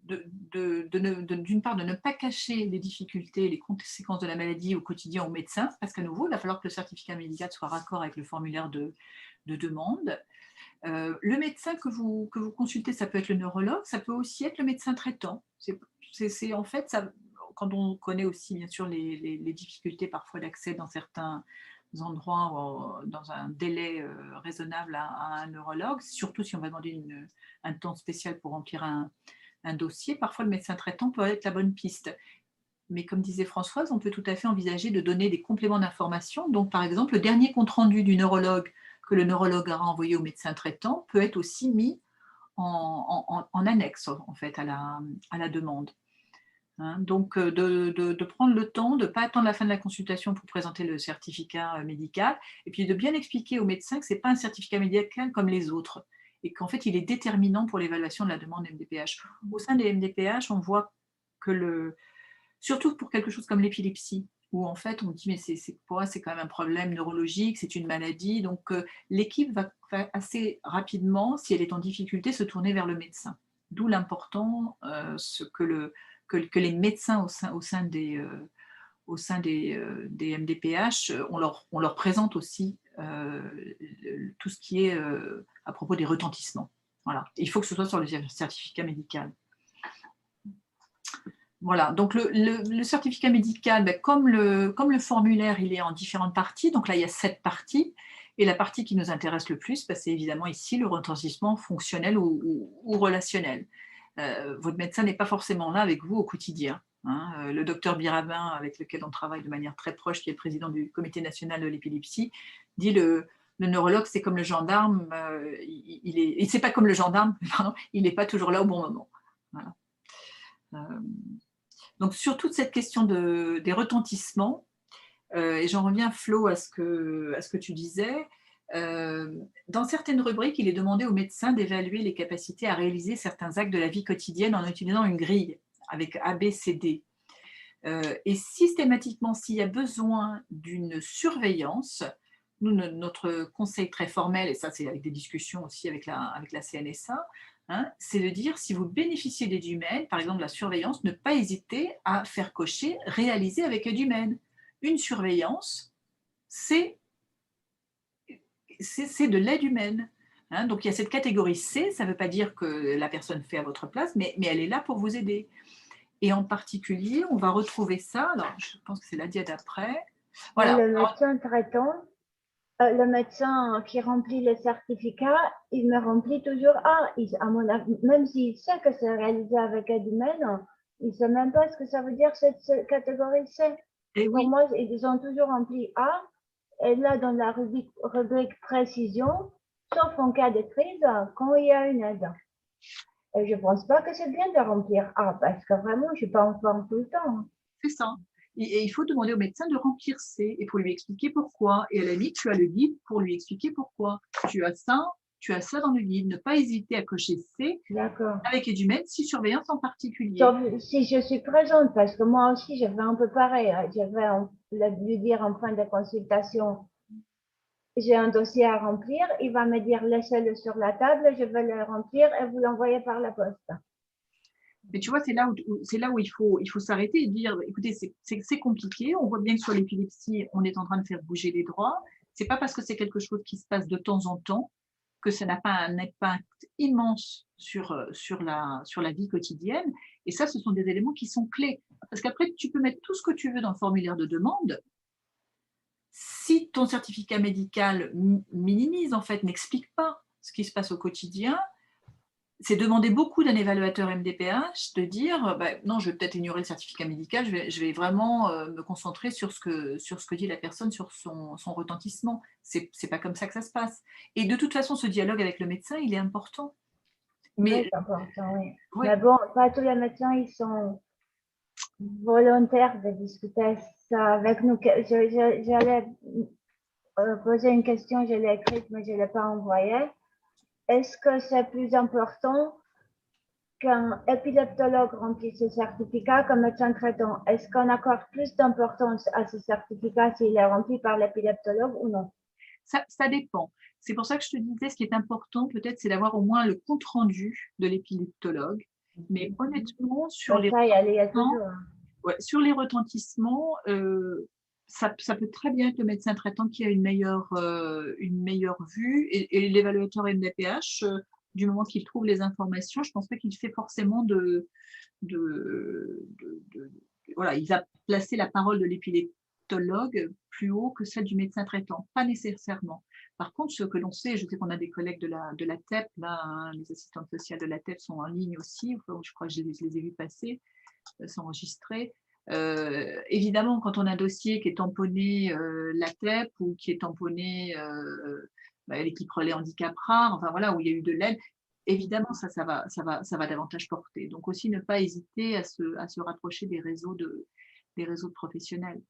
d'une part de ne pas cacher les difficultés, les conséquences de la maladie au quotidien aux médecins, parce qu'à nouveau, il va falloir que le certificat médical soit raccord avec le formulaire de demande. Le médecin que vous consultez, ça peut être le neurologue, ça peut aussi être le médecin traitant. C'est en fait, ça, quand on connaît aussi bien sûr les difficultés parfois d'accès dans certains endroits dans un délai raisonnable à un neurologue, surtout si on va demander un temps spécial pour remplir un dossier, parfois le médecin traitant peut être la bonne piste. Mais comme disait Françoise, on peut tout à fait envisager de donner des compléments d'information. Donc par exemple, le dernier compte-rendu du neurologue que le neurologue aura envoyé au médecin traitant peut être aussi mis en annexe en fait, à la demande. Hein, donc, de prendre le temps, de ne pas attendre la fin de la consultation pour présenter le certificat médical, et puis de bien expliquer au médecin que ce n'est pas un certificat médical comme les autres, et qu'en fait, il est déterminant pour l'évaluation de la demande MDPH. Au sein des MDPH, on voit que surtout pour quelque chose comme l'épilepsie, où en fait, on dit, mais c'est quand même un problème neurologique, c'est une maladie, donc l'équipe va assez rapidement, si elle est en difficulté, se tourner vers le médecin. D'où l'important que les médecins au sein des MDPH, on leur présente aussi tout ce qui est à propos des retentissements. Voilà. Il faut que ce soit sur le certificat médical. Voilà, donc le certificat médical, comme le formulaire, il est en différentes parties, donc là il y a 7 parties, et la partie qui nous intéresse le plus, c'est évidemment ici le retentissement fonctionnel ou relationnel. Votre médecin n'est pas forcément là avec vous au quotidien. Hein. Le docteur Birabin, avec lequel on travaille de manière très proche, qui est le président du Comité national de l'épilepsie, dit le Le neurologue, c'est comme le gendarme, c'est pas comme le gendarme, pardon, il n'est pas toujours là au bon moment. Voilà. Donc, sur toute cette question des retentissements, et j'en reviens, Flo, à ce que tu disais, dans certaines rubriques, il est demandé aux médecins d'évaluer les capacités à réaliser certains actes de la vie quotidienne en utilisant une grille avec A, B, C, D. Et systématiquement, s'il y a besoin d'une surveillance, nous, notre conseil très formel, et ça c'est avec des discussions aussi avec la CNSA, hein, c'est de dire si vous bénéficiez d'aide humaine, par exemple la surveillance, ne pas hésiter à faire cocher « réaliser avec aide humaine ». Une surveillance, c'est de l'aide humaine. Hein, donc il y a cette catégorie C, ça ne veut pas dire que la personne fait à votre place, mais elle est là pour vous aider. Et en particulier, on va retrouver ça, alors je pense que c'est la dia d'après. Voilà. Le médecin traitant, le médecin qui remplit le certificat, il me remplit toujours à mon avis, même s'il sait que c'est réalisé avec aide humaine, il ne sait même pas ce que ça veut dire cette catégorie C. Et Pour oui. moi, ils ont toujours rempli A, et là, dans la rubrique précision, sauf en cas de crise, quand il y a une aide. Et je ne pense pas que c'est bien de remplir A, parce que vraiment, je ne suis pas en forme tout le temps. C'est ça. Et il faut demander au médecin de remplir C, et pour lui expliquer pourquoi. Et à la limite, tu as le guide pour lui expliquer pourquoi. Tu as ça dans le guide. Ne pas hésiter à cocher C avec aide humaine, si surveillance en particulier. Sauf si je suis présente, parce que moi aussi, je fais un peu pareil. Je vais lui dire en fin de consultation, j'ai un dossier à remplir, il va me dire laissez-le sur la table, je vais le remplir et vous l'envoyer par la poste. Mais tu vois, c'est là où il faut s'arrêter et dire, écoutez, c'est compliqué, on voit bien que sur l'épilepsie, on est en train de faire bouger les droits. C'est pas parce que c'est quelque chose qui se passe de temps en temps que ça n'a pas un impact immense sur la vie quotidienne. Et ça, ce sont des éléments qui sont clés. Parce qu'après, tu peux mettre tout ce que tu veux dans le formulaire de demande. Si ton certificat médical minimise, en fait, n'explique pas ce qui se passe au quotidien, c'est demander beaucoup d'un évaluateur MDPH de dire non, je vais peut-être ignorer le certificat médical, je vais vraiment me concentrer sur ce que dit la personne, sur son retentissement. C'est pas comme ça que ça se passe. Et de toute façon, ce dialogue avec le médecin, il est important. Mais, oui, c'est important, oui. Ouais. Mais bon, pas tous les médecins, ils sont volontaires de discuter ça avec nous. J'allais poser une question, je l'ai écrite, mais je ne l'ai pas envoyée. Est-ce que c'est plus important qu'un épileptologue remplisse ce certificat comme médecin traitant? Est-ce qu'on accorde plus d'importance à ce certificat s'il est rempli par l'épileptologue ou non? Ça dépend. C'est pour ça que je te disais, ce qui est important, peut-être, c'est d'avoir au moins le compte-rendu de l'épileptologue. Mais honnêtement, sur les retentissements, ça peut très bien être le médecin traitant qui a une meilleure vue et l'évaluateur MDPH, du moment qu'il trouve les informations, je ne pense pas qu'il fait forcément voilà, il va placer la parole de l'épileptologue plus haut que celle du médecin traitant, pas nécessairement. Par contre, ce que l'on sait, je sais qu'on a des collègues de la TEP, là, hein, les assistantes sociales de la TEP sont en ligne aussi, enfin, je crois que je les ai vus passer, s'enregistrer. Évidemment, quand on a un dossier qui est tamponné la TEP ou qui est tamponné l'équipe relais handicap rare, enfin voilà, où il y a eu de l'aide, évidemment, ça va davantage porter. Donc aussi, ne pas hésiter à se rapprocher des réseaux de professionnels.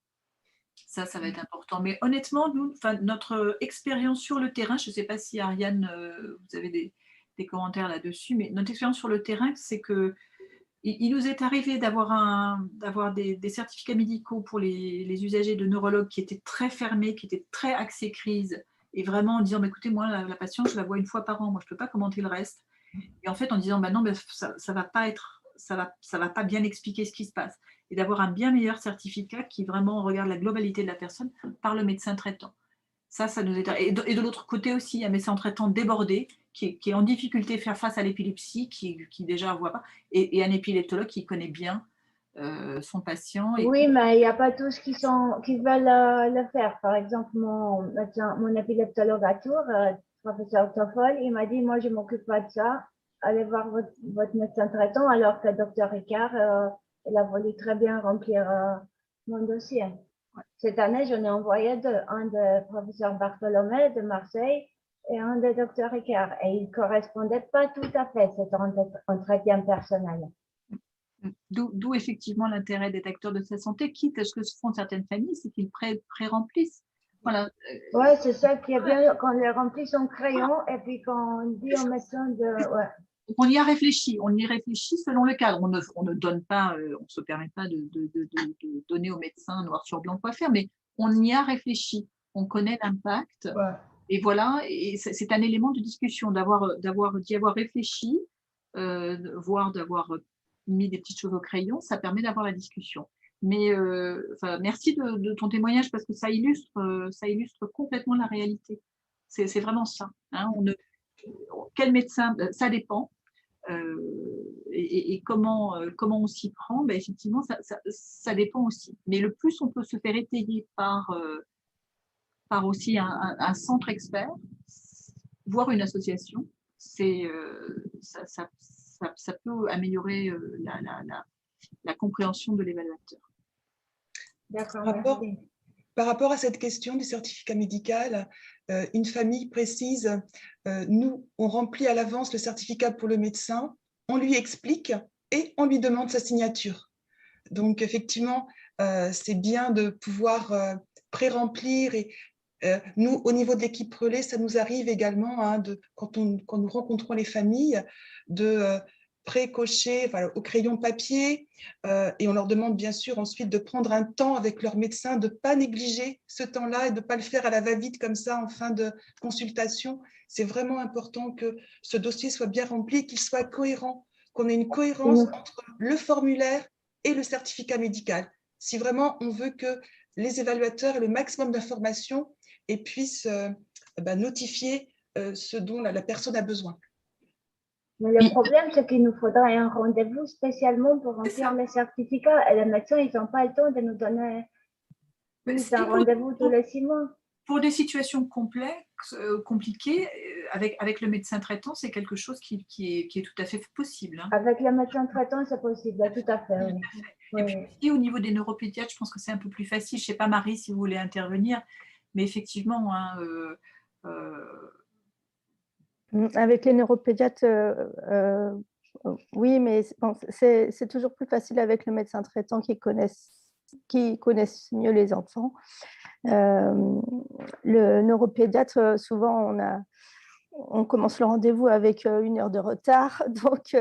Ça va être important. Mais honnêtement, nous, notre expérience sur le terrain, je ne sais pas si Ariane, vous avez des commentaires là-dessus, mais notre expérience sur le terrain, c'est que il nous est arrivé d'avoir des certificats médicaux pour les usagers de neurologues qui étaient très fermés, qui étaient très axés crise, et vraiment en disant écoutez, moi, la patiente, je la vois une fois par an, moi, je ne peux pas commenter le reste. Et en fait, en disant non, ça ne va pas bien expliquer ce qui se passe. Et d'avoir un bien meilleur certificat qui vraiment regarde la globalité de la personne par le médecin traitant. Ça nous est... Et de l'autre côté aussi, un médecin traitant débordé, qui est en difficulté à faire face à l'épilepsie, qui déjà ne voit pas, et un épileptologue qui connaît bien son patient. Oui, mais il n'y a pas tous qui veulent le faire. Par exemple, mon épileptologue à Tours, professeur Toffol, il m'a dit, moi, je ne m'occupe pas de ça. Allez voir votre médecin traitant, alors que le docteur Ricard, il a voulu très bien remplir mon dossier. Ouais. cette année, j'en ai envoyé deux, un de professeur Bartholomé de Marseille et un de docteur Ricard. Et ils ne correspondaient pas tout à fait, cet entretien personnel. D'où effectivement l'intérêt des acteurs de sa santé, quitte à ce que font certaines familles, c'est qu'ils pré-remplissent. Voilà. Oui, c'est ça qui est bien, qu'on les remplit son crayon et puis qu'on dit au médecin de... Ouais. On y réfléchit selon le cadre. On ne donne pas, on ne se permet pas de donner au médecin noir sur blanc quoi faire, mais on y a réfléchi. On connaît l'impact. Ouais. Et voilà, et c'est un élément de discussion, d'y avoir réfléchi, voire d'avoir mis des petites choses au crayon, ça permet d'avoir la discussion. Mais merci de ton témoignage parce que ça illustre complètement la réalité. C'est vraiment ça. Hein, quel médecin, ça dépend. Et comment on s'y prend, ben effectivement, ça dépend aussi. Mais le plus on peut se faire étayer par aussi un centre expert, voire une association, ça peut améliorer la compréhension de l'évaluateur. D'accord, merci. Par rapport à cette question du certificat médical, une famille précise, nous, on remplit à l'avance le certificat pour le médecin, on lui explique et on lui demande sa signature. Donc, effectivement, c'est bien de pouvoir pré-remplir. Et nous, au niveau de l'équipe relais, ça nous arrive également, hein, quand nous rencontrons les familles, de pré-cocher au crayon papier et on leur demande bien sûr ensuite de prendre un temps avec leur médecin, de ne pas négliger ce temps-là et de ne pas le faire à la va-vite comme ça en fin de consultation. C'est vraiment important que ce dossier soit bien rempli et qu'il soit cohérent, qu'on ait une cohérence entre le formulaire et le certificat médical. Si vraiment on veut que les évaluateurs aient le maximum d'informations et puissent notifier ce dont la personne a besoin. Mais le problème, c'est qu'il nous faudrait un rendez-vous spécialement pour remplir les certificats. Et les médecins, ils n'ont pas le temps de nous donner un rendez-vous tous les 6 mois. Pour des situations complexes, compliquées, avec le médecin traitant, c'est quelque chose qui est tout à fait possible. Hein. Avec le médecin traitant, c'est possible, tout à fait. Oui. Et puis aussi, au niveau des neuropédiatres, je pense que c'est un peu plus facile. Je ne sais pas, Marie, si vous voulez intervenir, mais effectivement, hein, avec les neuropédiatres, oui, mais bon, c'est toujours plus facile avec le médecin traitant qui connaissent mieux les enfants. Le neuropédiatre, souvent, on commence le rendez-vous avec 1 heure de retard, donc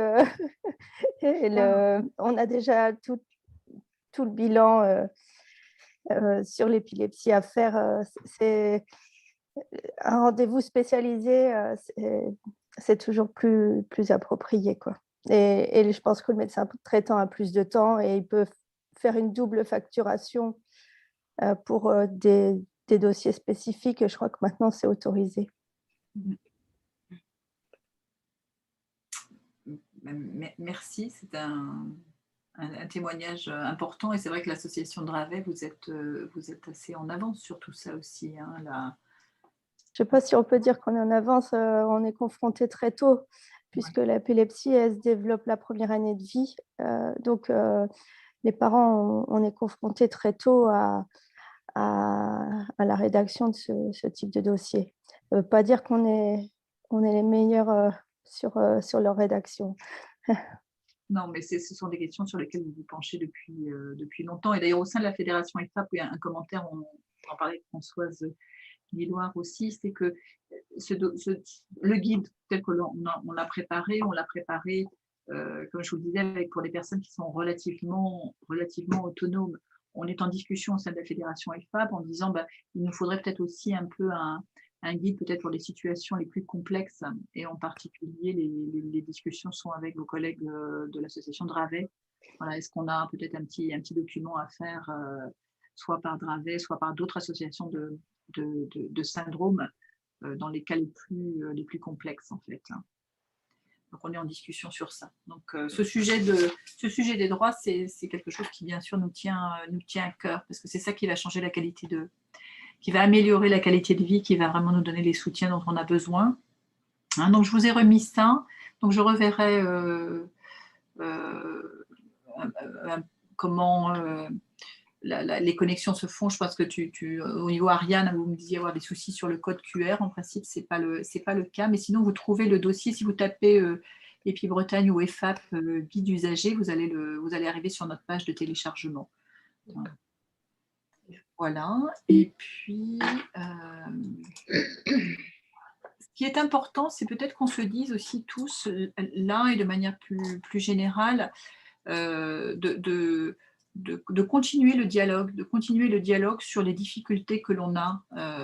on a déjà tout le bilan sur l'épilepsie à faire. C'est un rendez-vous spécialisé, c'est toujours plus approprié, quoi. Et je pense que le médecin traitant a plus de temps et il peut faire une double facturation pour des dossiers spécifiques. Je crois que maintenant, c'est autorisé. Merci, c'est un témoignage important et c'est vrai que l'association Dravet, vous êtes assez en avance sur tout ça aussi. Hein, je ne sais pas si on peut dire qu'on est en avance, on est confronté très tôt, puisque l'épilepsie, elle se développe la première année de vie. Donc, les parents, on est confrontés très tôt à la rédaction de ce type de dossier. Ça ne veut pas dire qu'on est les meilleurs sur leur rédaction. Non, mais ce sont des questions sur lesquelles vous vous penchez depuis longtemps. Et d'ailleurs, au sein de la fédération EFAP, il y a un commentaire, on en parlait avec Françoise Guilloire aussi, c'est que le guide tel que on l'a préparé, comme je vous le disais, pour des personnes qui sont relativement autonomes. On est en discussion au sein de la fédération EFAP en disant il nous faudrait peut-être aussi un peu un guide peut-être pour les situations les plus complexes et en particulier les discussions sont avec vos collègues de l'association Dravet. Voilà, est-ce qu'on a peut-être un petit document à faire soit par Dravet, soit par d'autres associations de syndromes dans les cas les plus complexes en fait. Donc on est en discussion sur ça. Donc ce sujet des droits, c'est quelque chose qui bien sûr nous tient à cœur parce que c'est ça qui va changer la qualité qui va améliorer la qualité de vie, qui va vraiment nous donner les soutiens dont on a besoin. Hein, donc je vous ai remis ça. Donc je reverrai comment les connexions se font. Je pense que au niveau Ariane, vous me disiez avoir des soucis sur le code QR. En principe, ce n'est pas le cas. Mais sinon, vous trouvez le dossier. Si vous tapez EPI Bretagne ou EFAP guide usager, vous allez arriver sur notre page de téléchargement. Voilà. Et puis, ce qui est important, c'est peut-être qu'on se dise aussi tous, là et de manière plus générale, de continuer le dialogue sur les difficultés que l'on a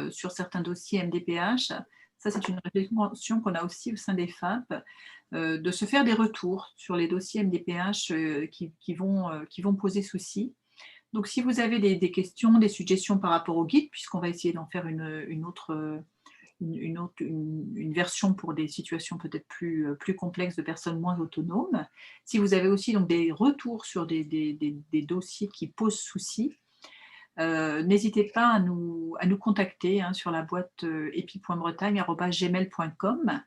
sur certains dossiers MDPH. Ça, c'est une réflexion qu'on a aussi au sein des FAP, de se faire des retours sur les dossiers MDPH qui vont poser souci. Donc, si vous avez des questions, des suggestions par rapport au guide, puisqu'on va essayer d'en faire une version pour des situations peut-être plus complexes de personnes moins autonomes. Si vous avez aussi donc des retours sur des dossiers qui posent souci, n'hésitez pas à nous contacter sur la boîte epi.bretagne@gmail.com.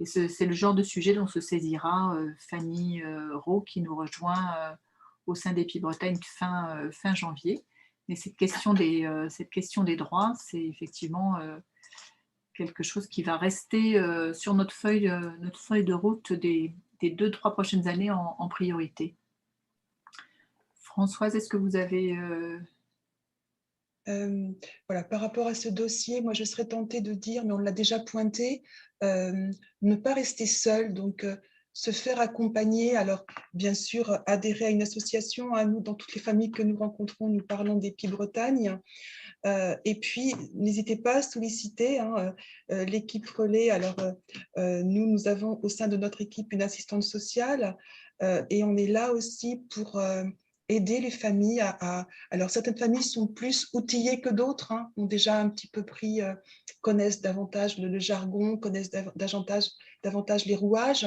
Et c'est le genre de sujet dont se saisira Fanny Rowe, qui nous rejoint au sein d'EPI Bretagne fin janvier. Mais cette question des droits, c'est effectivement quelque chose qui va rester sur notre feuille de route des 2-3 prochaines années en priorité. Françoise, est-ce que vous avez… Voilà, par rapport à ce dossier, moi je serais tentée de dire, mais on l'a déjà pointé, ne pas rester seul, donc se faire accompagner. Alors bien sûr, adhérer à une association. Nous, dans toutes les familles que nous rencontrons, nous parlons d'EPI Bretagne. Et puis, n'hésitez pas à solliciter l'équipe relais. Alors, nous avons au sein de notre équipe une assistante sociale et on est là aussi pour aider les familles Alors, certaines familles sont plus outillées que d'autres, ont déjà un petit peu connaissent davantage le jargon, connaissent davantage les rouages,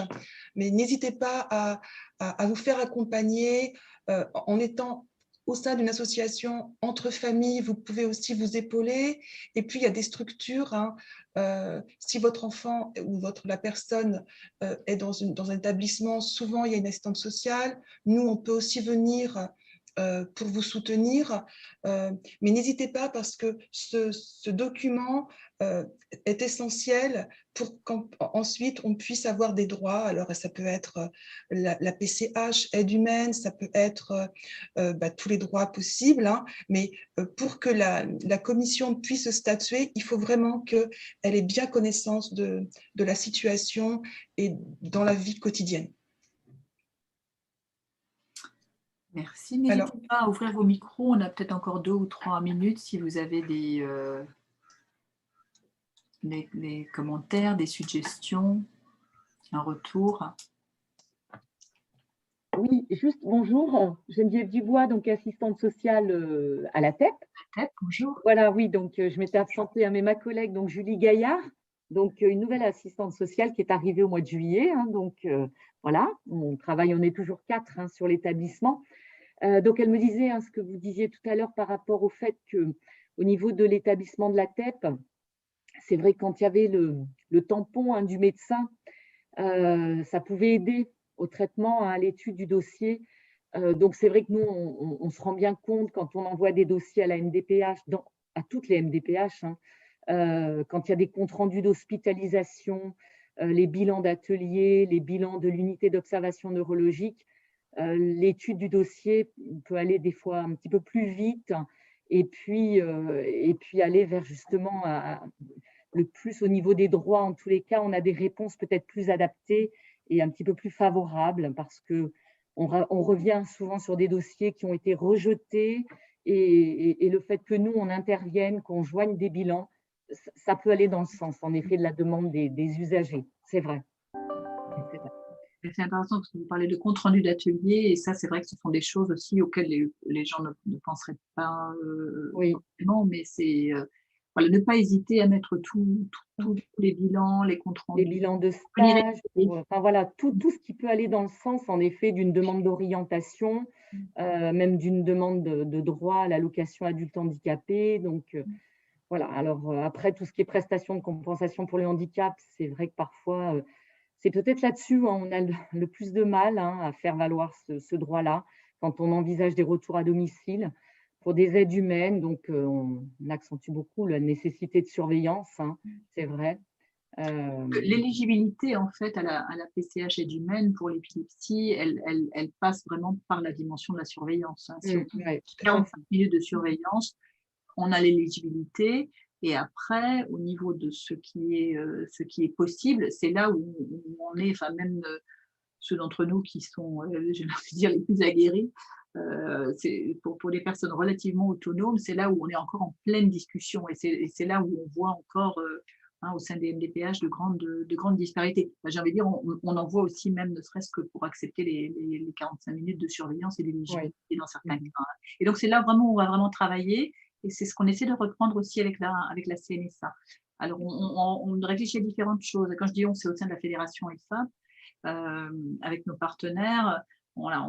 mais n'hésitez pas à vous faire accompagner en étant au sein d'une association entre familles. Vous pouvez aussi vous épauler. Et puis, il y a des structures. Si votre enfant ou la personne est dans un établissement, souvent, il y a une assistante sociale. Nous, on peut aussi venir pour vous soutenir. Mais n'hésitez pas, parce que ce document est essentiel pour qu'ensuite on puisse avoir des droits. Alors, ça peut être la PCH, aide humaine, ça peut être tous les droits possibles, mais pour que la commission puisse statuer, il faut vraiment qu'elle ait bien connaissance de la situation et dans la vie quotidienne. Merci. N'hésitez pas à ouvrir vos micros. On a peut-être encore 2 ou 3 minutes si vous avez des commentaires, des suggestions, un retour. Oui, juste bonjour. Geneviève Dubois, donc assistante sociale à la TEP. Bonjour. Voilà, oui, donc je m'étais absentée, mais ma collègue, donc Julie Gaillard, donc une nouvelle assistante sociale qui est arrivée au mois de juillet. Donc voilà, on est toujours 4 sur l'établissement. Donc, elle me disait ce que vous disiez tout à l'heure par rapport au fait qu'au niveau de l'établissement de la TEP, c'est vrai que quand il y avait le tampon du médecin, ça pouvait aider au traitement, à l'étude du dossier. Donc, c'est vrai que nous, on se rend bien compte quand on envoie des dossiers à la MDPH, à toutes les MDPH, quand il y a des comptes rendus d'hospitalisation, les bilans d'atelier, les bilans de l'unité d'observation neurologique, l'étude du dossier peut aller des fois un petit peu plus vite et puis aller vers justement le plus au niveau des droits. En tous les cas, on a des réponses peut-être plus adaptées et un petit peu plus favorables, parce qu'on revient souvent sur des dossiers qui ont été rejetés et le fait que nous, on intervienne, qu'on joigne des bilans, ça peut aller dans le sens, en effet, de la demande des usagers. C'est vrai. C'est intéressant parce que vous parlez de compte rendu d'atelier, et ça, c'est vrai que ce sont des choses aussi auxquelles les gens ne penseraient pas forcément, mais c'est ne pas hésiter à mettre tous les bilans, les comptes rendus. Les bilans de stage, tout ce qui peut aller dans le sens, en effet, d'une demande d'orientation, même d'une demande de droit à l'allocation adulte handicapé. Donc, voilà. Alors, après, tout ce qui est prestations de compensation pour le handicap, c'est vrai que parfois… c'est peut-être là-dessus on a le plus de mal à faire valoir ce droit-là quand on envisage des retours à domicile, pour des aides humaines. Donc, on accentue beaucoup la nécessité de surveillance, hein, c'est vrai. L'éligibilité, en fait, à la PCH aide humaine pour l'épilepsie, elle passe vraiment par la dimension de la surveillance. Hein. Si on Ouais. 45 minutes de surveillance, on a l'éligibilité. Et après, au niveau de ce qui est possible, c'est là où on est, enfin même ceux d'entre nous qui sont, j'ai envie de dire, les plus aguerris, c'est pour les personnes relativement autonomes, c'est là où on est encore en pleine discussion et c'est là où on voit encore au sein des MDPH de grandes disparités. J'ai envie de dire, on en voit aussi même, ne serait-ce que pour accepter les 45 minutes de surveillance et d'éligibilité dans certains cas. Hein. Et donc c'est là vraiment où on va vraiment travailler et c'est ce qu'on essaie de reprendre aussi avec la CNSA. Alors on réfléchit à différentes choses. Quand je dis on, c'est au sein de la fédération ELFA, avec nos partenaires. Voilà,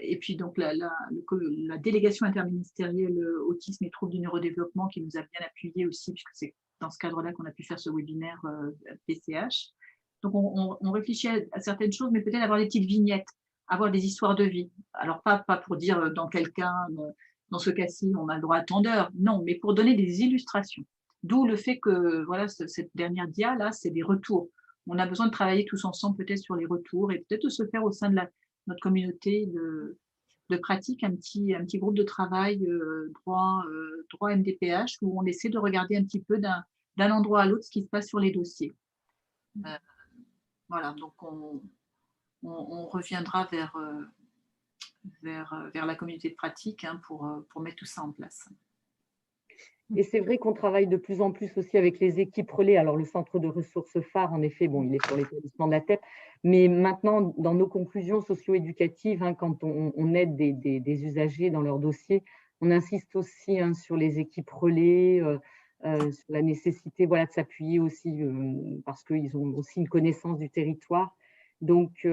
et puis donc la délégation interministérielle autisme et troubles du neurodéveloppement qui nous a bien appuyé aussi, puisque c'est dans ce cadre-là qu'on a pu faire ce webinaire PCH. Donc on réfléchit à certaines choses, mais peut-être avoir des petites vignettes, avoir des histoires de vie. Alors pas pour dire dans dans ce cas-ci, on a le droit à tant d'heures, non, mais pour donner des illustrations. D'où le fait que voilà, cette dernière dia là, c'est des retours. On a besoin de travailler tous ensemble peut-être sur les retours et peut-être de se faire au sein de notre communauté de pratique un petit groupe de travail droit MDPH où on essaie de regarder un petit peu d'un endroit à l'autre ce qui se passe sur les dossiers. Voilà, donc on reviendra vers la communauté de pratique pour mettre tout ça en place. Et c'est vrai qu'on travaille de plus en plus aussi avec les équipes relais. Alors, le centre de ressources phare, en effet, bon, il est sur l'établissement de la TEP, mais maintenant, dans nos conclusions socio-éducatives, hein, quand on aide des usagers dans leur dossier, on insiste aussi sur les équipes relais, sur la nécessité de s'appuyer aussi, parce qu'ils ont aussi une connaissance du territoire. Donc,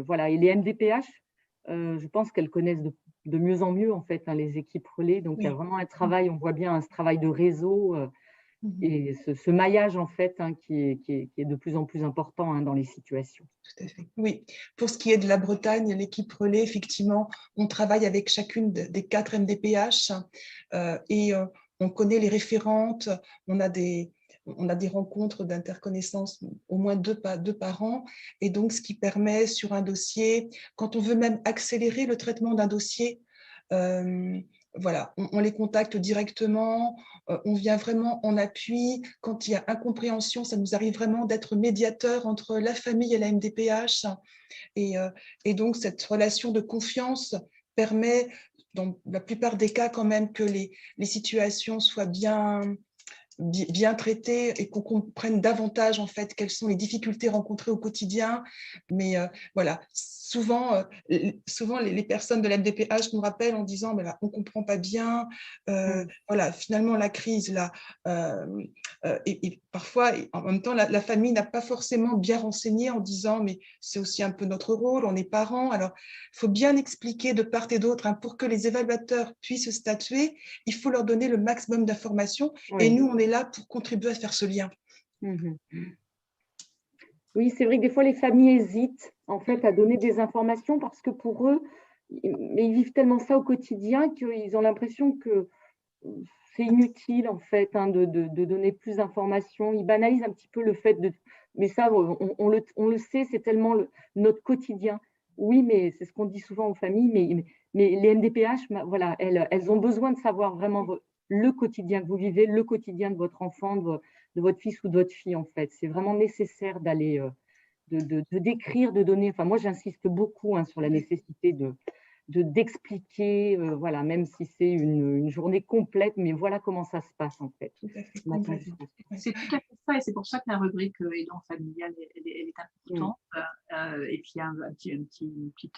voilà. Et les MDPH, je pense qu'elles connaissent de mieux en mieux, en fait, les équipes relais. Donc, il y a vraiment un travail, on voit bien ce travail de réseau et ce maillage, en fait, qui est de plus en plus important dans les situations. Tout à fait. Oui. Pour ce qui est de la Bretagne, l'équipe relais, effectivement, on travaille avec chacune des 4 MDPH et on connaît les référentes, on a des rencontres d'interconnaissance au moins deux par an, et donc ce qui permet sur un dossier, quand on veut même accélérer le traitement d'un dossier, voilà, on les contacte directement, on vient vraiment en appui. Quand il y a incompréhension, ça nous arrive vraiment d'être médiateur entre la famille et la MDPH, et donc cette relation de confiance permet, dans la plupart des cas quand même, que les situations soient bien traitées et qu'on comprenne davantage en fait quelles sont les difficultés rencontrées au quotidien. Mais voilà, souvent les personnes de la MDPH nous rappellent en disant mais là, on ne comprend pas bien, voilà, finalement la crise là, et parfois en même temps la famille n'a pas forcément bien renseigné en disant mais c'est aussi un peu notre rôle, on est parents, alors il faut bien expliquer de part et d'autre, pour que les évaluateurs puissent statuer, il faut leur donner le maximum d'informations, et nous on est là pour contribuer à faire ce lien. Oui, c'est vrai que des fois les familles hésitent en fait à donner des informations parce que pour eux, ils vivent tellement ça au quotidien qu'ils ont l'impression que c'est inutile en fait de donner plus d'informations. Ils banalisent un petit peu le fait de… Mais ça, on le sait, c'est tellement notre quotidien. Oui, mais c'est ce qu'on dit souvent aux familles, mais les MDPH, voilà, elles ont besoin de savoir vraiment le quotidien que vous vivez, le quotidien de votre enfant, de votre fils ou de votre fille en fait. C'est vraiment nécessaire d'aller, de décrire, de donner… Enfin, moi, j'insiste beaucoup sur la nécessité d'expliquer, voilà, même si c'est une journée complète, mais voilà comment ça se passe en fait. C'est tout à fait ça, et c'est pour ça que la rubrique aidant familial, elle est importante. Et puis il y a un petit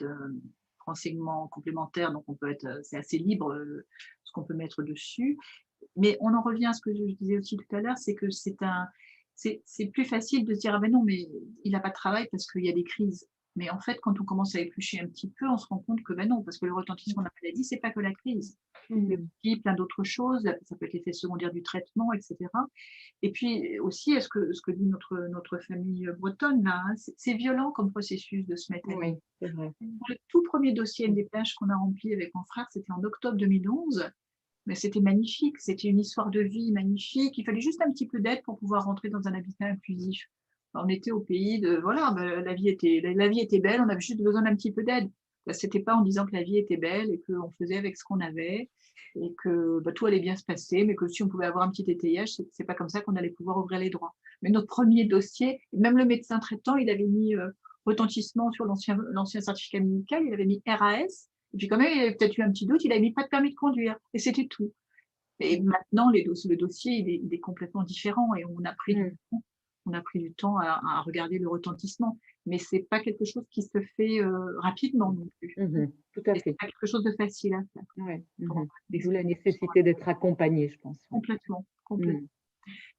renseignement complémentaire, donc on peut être, c'est assez libre ce qu'on peut mettre dessus. Mais on en revient à ce que je disais aussi tout à l'heure, c'est que c'est plus facile de se dire ah ben non, mais il n'a pas de travail parce qu'il y a des crises. Mais en fait, quand on commence à éplucher un petit peu, on se rend compte que ben non, parce que le retentissement de la maladie, c'est pas que la crise. Il y a aussi plein d'autres choses, ça peut être l'effet secondaire du traitement, etc. Et puis aussi, ce que dit notre famille bretonne, là, c'est violent comme processus de se mettre à c'est vrai. Le tout premier dossier MDPH qu'on a rempli avec mon frère, c'était en octobre 2011. Mais c'était magnifique, c'était une histoire de vie magnifique. Il fallait juste un petit peu d'aide pour pouvoir rentrer dans un habitat inclusif. On était au pays de, voilà, la vie était belle, on avait juste besoin d'un petit peu d'aide. C'était pas en disant que la vie était belle et qu'on faisait avec ce qu'on avait et que tout allait bien se passer, mais que si on pouvait avoir un petit étayage, c'est pas comme ça qu'on allait pouvoir ouvrir les droits. Mais notre premier dossier, même le médecin traitant, il avait mis retentissement sur l'ancien certificat médical, il avait mis RAS. Et puis quand même, il avait peut-être eu un petit doute, il a mis pas de permis de conduire. Et c'était tout. Et maintenant, le dossier, il est complètement différent. Et on a pris du temps à regarder le retentissement. Mais ce n'est pas quelque chose qui se fait rapidement non plus. Tout à fait. Ce n'est pas quelque chose de facile à faire. Ouais. D'où la nécessité d'être accompagné, je pense. Complètement.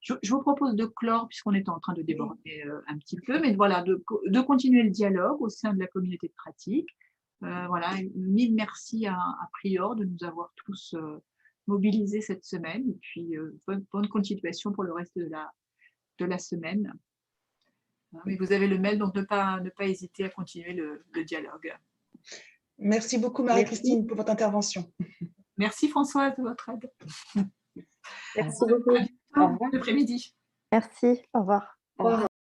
Je vous propose de clore, puisqu'on est en train de déborder un petit peu, mais voilà, de continuer le dialogue au sein de la communauté de pratique. Voilà, mille merci à Prior de nous avoir tous mobilisés cette semaine, et puis bonne continuation pour le reste de la semaine. Mais vous avez le mail, donc ne pas hésiter à continuer le dialogue. Merci beaucoup Marie-Christine pour votre intervention. Merci Françoise de votre aide. Merci beaucoup. Bon après-midi. Merci, au revoir. Au revoir.